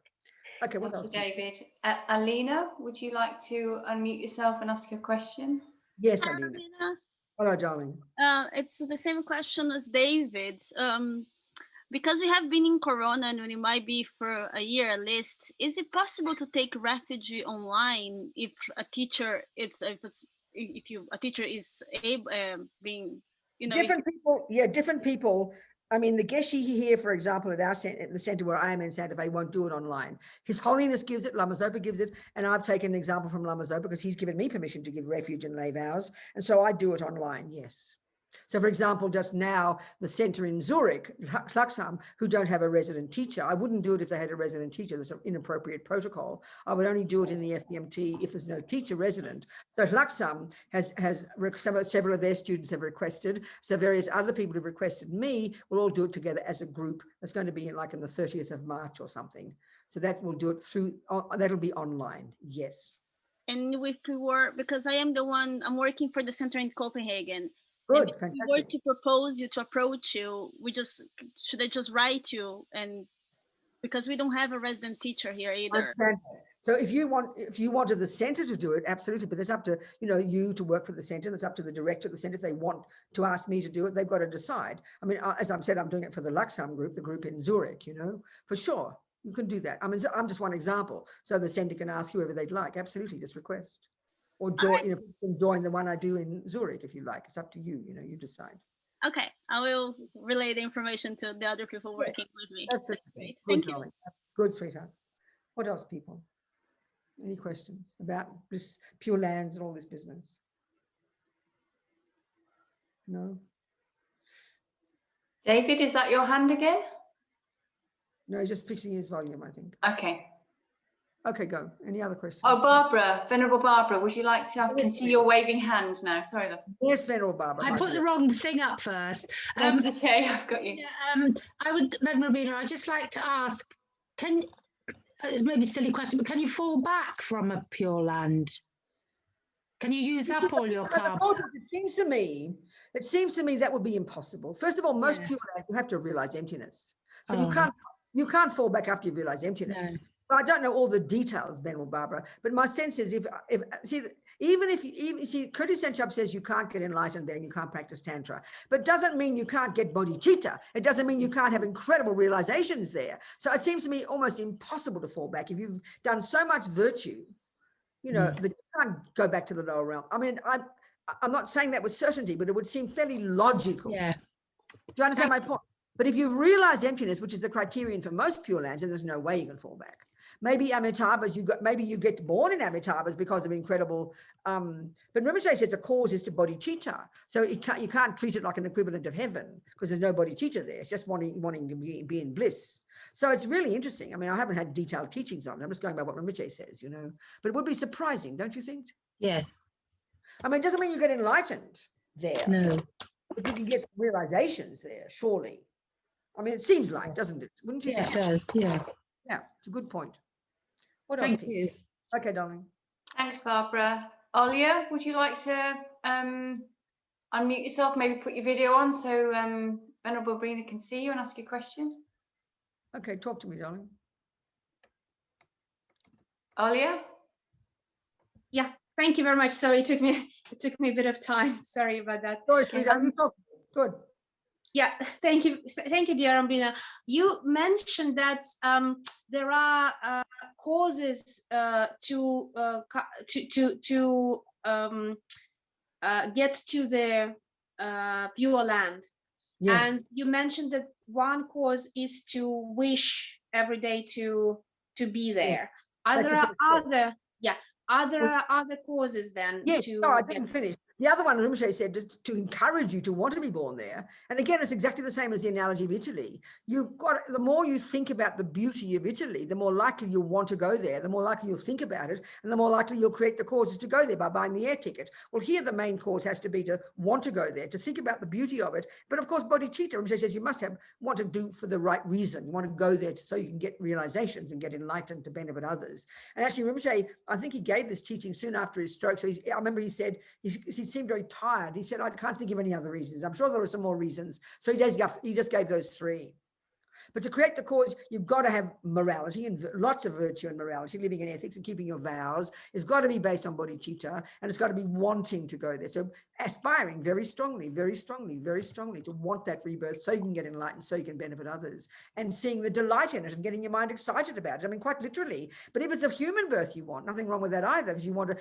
Okay, what else? Thank you, David. Alina, would you like to unmute yourself and ask your question? Yes, Alina. Hello, darling. It's the same question as David's. Because we have been in Corona and we might be for a year at least, is it possible to take refuge online if a teacher a teacher is able being different people. I mean, the Geshe here, for example, at the center where I am in Santa Fe, won't do it online. His Holiness gives it, Lama Zopa gives it, and I've taken an example from Lama Zopa because he's given me permission to give refuge and lay vows, and so I do it online, yes. So, for example, just now, the center in Zurich, Klaxam, who don't have a resident teacher, I wouldn't do it if they had a resident teacher. There's an inappropriate protocol. I would only do it in the FDMT if there's no teacher resident. So Klaxam has several of their students have requested. So various other people who've requested me will all do it together as a group. It's going to be like in the 30th of March or something. So that will do it that'll be online, yes. And if we were, because I'm working for the center in Copenhagen. Good, if we were to propose you, to approach you, should I just write you? And because we don't have a resident teacher here either. So if you wanted the center to do it, absolutely, but it's up to you to work for the center. It's up to the director of the center. If they want to ask me to do it, they've got to decide. I mean, as I've said, I'm doing it for the Luxam group, the group in Zurich. For sure, you can do that. I mean, I'm just one example. So the center can ask whoever they'd like. Absolutely, just request. Or join the one I do in Zurich if you like. It's up to you. You decide. Okay, I will relay the information to the other people working with me. That's great. Thank you. Good, sweetheart. What else, people? Any questions about this Pure Lands and all this business? No. David, is that your hand again? No, he's just fixing his volume, I think. Okay. Okay, go. Any other questions? Oh, Barbara, Venerable Barbara, would you like to? I can see your waving hands now. Sorry, love. Yes, Venerable Barbara. I put the wrong thing up first. That's okay, I've got you. Venerable Robina, I'd just like to ask, Can it's maybe a silly question, but can you fall back from a Pure Land? Can you use up all your karma? It seems to me that would be impossible. First of all, most Yeah. Pure Lands, you have to realize emptiness. So Oh. you can't fall back after you realize emptiness. No. I don't know all the details, Ben or Barbara, but my sense is even if Courtin Senchab says you can't get enlightened there and you can't practice Tantra, but doesn't mean you can't get bodhicitta. It doesn't mean you can't have incredible realizations there. So it seems to me almost impossible to fall back if you've done so much virtue, you know, that you can't go back to the lower realm. I mean, I'm not saying that with certainty, but it would seem fairly logical. Yeah. Do you understand my point? But if you realize emptiness, which is the criterion for most Pure Lands, then there's no way you can fall back. Maybe Amitabhas, maybe you get born in Amitabhas because of incredible, but Rinpoche says the cause is to bodhicitta. So you can't treat it like an equivalent of heaven because there's no bodhicitta there. It's just wanting to be in bliss. So it's really interesting. I mean, I haven't had detailed teachings on it. I'm just going by what Rinpoche says, you know, but it would be surprising, don't you think? Yeah. I mean, it doesn't mean you get enlightened there. No. But you can get realizations there, surely. I mean, it seems like, doesn't it? Wouldn't you Yeah, think? it does. Yeah. Yeah, it's a good point. What else? Thank Pete? you. Okay, darling. Thanks, Barbara. Olia, would you like to unmute yourself, maybe put your video on so Venerable Robina can see you and ask your question? Okay, talk to me, darling. Olia? Yeah, thank you very much. Sorry, it took me a bit of time. Sorry about that. Sorry, sweetheart, you talk. Good. Yeah, thank you, dear Robina. You mentioned that there are causes to get to the Pure Land. Yes. And you mentioned that one cause is to wish every day to be there. Are That's there the first step. other causes then? Yes, to no, I get- didn't finish. The other one, Rinpoche said, is to encourage you to want to be born there. And again, it's exactly the same as the analogy of Italy. The more you think about the beauty of Italy, the more likely you'll want to go there, the more likely you'll think about it, and the more likely you'll create the causes to go there by buying the air ticket. Well, here the main cause has to be to want to go there, to think about the beauty of it. But of course, bodhicitta, Rinpoche says you must want to do for the right reason. You want to go there so you can get realizations and get enlightened to benefit others. And actually, Rinpoche, I think he gave this teaching soon after his stroke. So I remember he said, he seemed very tired. He said, I can't think of any other reasons. I'm sure there are some more reasons. So he just gave those three. But to create the cause, you've got to have morality and lots of virtue and morality, living in ethics and keeping your vows. It's got to be based on bodhicitta, and it's got to be wanting to go there. So aspiring very strongly, very strongly, very strongly to want that rebirth so you can get enlightened, so you can benefit others, and seeing the delight in it and getting your mind excited about it. I mean, quite literally. But if it's a human birth you want, nothing wrong with that either, because you want to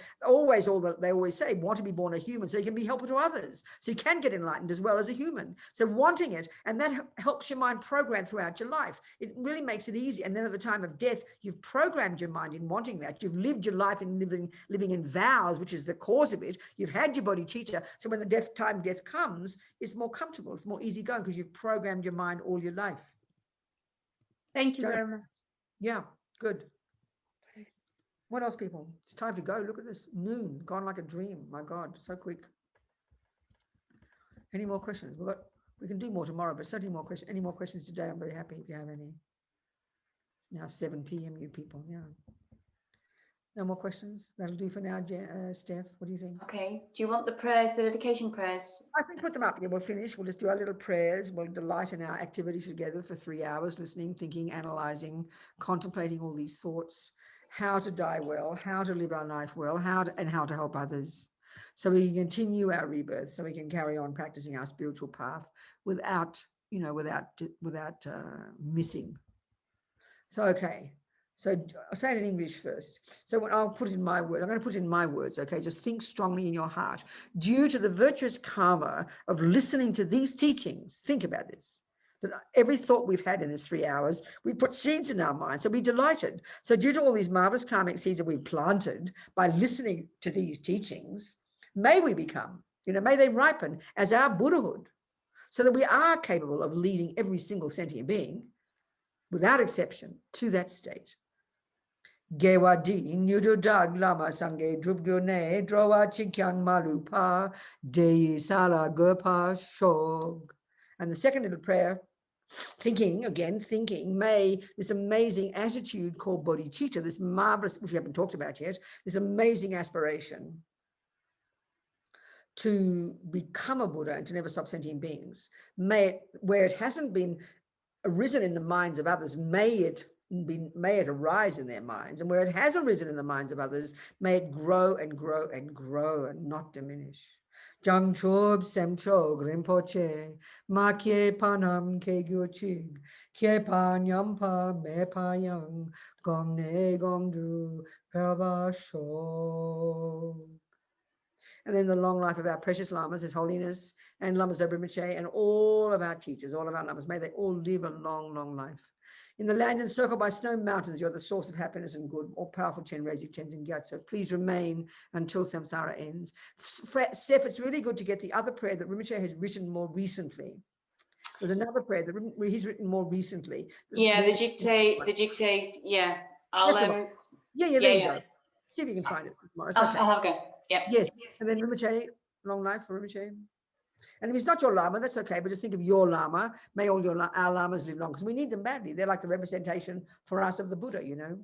they always say, want to be born a human so you can be helpful to others. So you can get enlightened as well as a human. So wanting it, and that helps your mind program throughout your life. It really makes it easy. And then at the time of death, you've programmed your mind in wanting that. You've lived your life in living in vows, which is the cause of it. You've had your bodhicitta. So when the death comes, it's more comfortable. It's more easy going because you've programmed your mind all your life. Thank you very much. Yeah, good. What else, people? It's time to go. Look at this. Noon, gone like a dream. My God, so quick. Any more questions? We can do more tomorrow, but certainly more questions. Any more questions today? I'm very happy if you have any. It's now 7 p.m. you people. Yeah. No more questions? That'll do for now, Steph. What do you think? Okay. Do you want the prayers, the dedication prayers? I think put them up. Yeah, we'll finish. We'll just do our little prayers. We'll delight in our activities together for 3 hours, listening, thinking, analyzing, contemplating all these thoughts, how to die well, how to live our life well, how to help others. So we can continue our rebirth, so we can carry on practicing our spiritual path without missing. So, okay. So I'll say it in English first. So when I'll put it in my words, I'm going to put it in my words, okay? Just think strongly in your heart. Due to the virtuous karma of listening to these teachings, think about this, that every thought we've had in this 3 hours, we put seeds in our minds, so be delighted. So due to all these marvelous karmic seeds that we've planted by listening to these teachings, may we become, may they ripen as our Buddhahood, so that we are capable of leading every single sentient being, without exception, to that state. Gewadi nyudo dag lama sange drubgone drowa chikyang malupa de sala gopa shog. And the second little prayer Thinking, again, thinking, may this amazing attitude called bodhicitta, this marvelous, which we haven't talked about yet, this amazing aspiration to become a Buddha and to never stop sentient beings, may it, where it hasn't been arisen in the minds of others, may it arise in their minds, and where it has arisen in the minds of others, may it grow and grow and grow and not diminish. Jang chob semcho Rinpoche, ma kye panam ke gyuchig, kye pan yampa me pa yang, gong ne gong du pelva sho. And then the long life of our precious lamas, His Holiness and Lama Zopa Rinpoche, and all of our teachers, all of our lamas, may they all live a long, long life. In the land encircled by snow mountains, you're the source of happiness and good, all powerful Chen Rezi Tenzin Gyatso. Please remain until samsara ends. Steph, it's really good to get the other prayer that Rinpoche has written more recently. There's another prayer that he's written more recently. Yeah, the dictate. Yeah, I'll there you go. See if you can find it tomorrow. It's okay. I'll have a go. Yeah. Yes, and then Rinpoche, long life for Rinpoche. And if it's not your Lama, that's okay, but just think of your Lama. May all our Lamas live long, because we need them badly. They're like the representation for us of the Buddha, you know.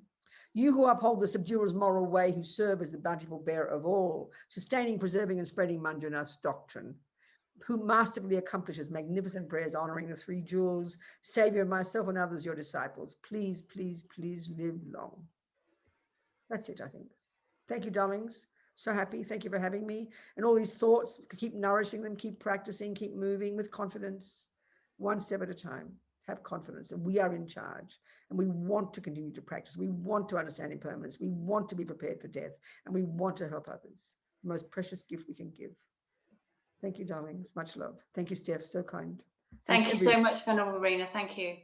You who uphold the subduer's moral way, who serve as the bountiful bearer of all, sustaining, preserving, and spreading Manjunath's doctrine, who masterfully accomplishes magnificent prayers honoring the three jewels, Savior, myself and others, your disciples, please, please, please live long. That's it, I think. Thank you, darlings. So happy. Thank you for having me. And all these thoughts, keep nourishing them, keep practicing, keep moving with confidence, one step at a time. Have confidence, and we are in charge, and we want to continue to practice. We want to understand impermanence. We want to be prepared for death, and we want to help others. The most precious gift we can give. Thank you, darlings. Much love. Thank you, Steph. So kind. Thank you so much, Venerable Robina. Thank you.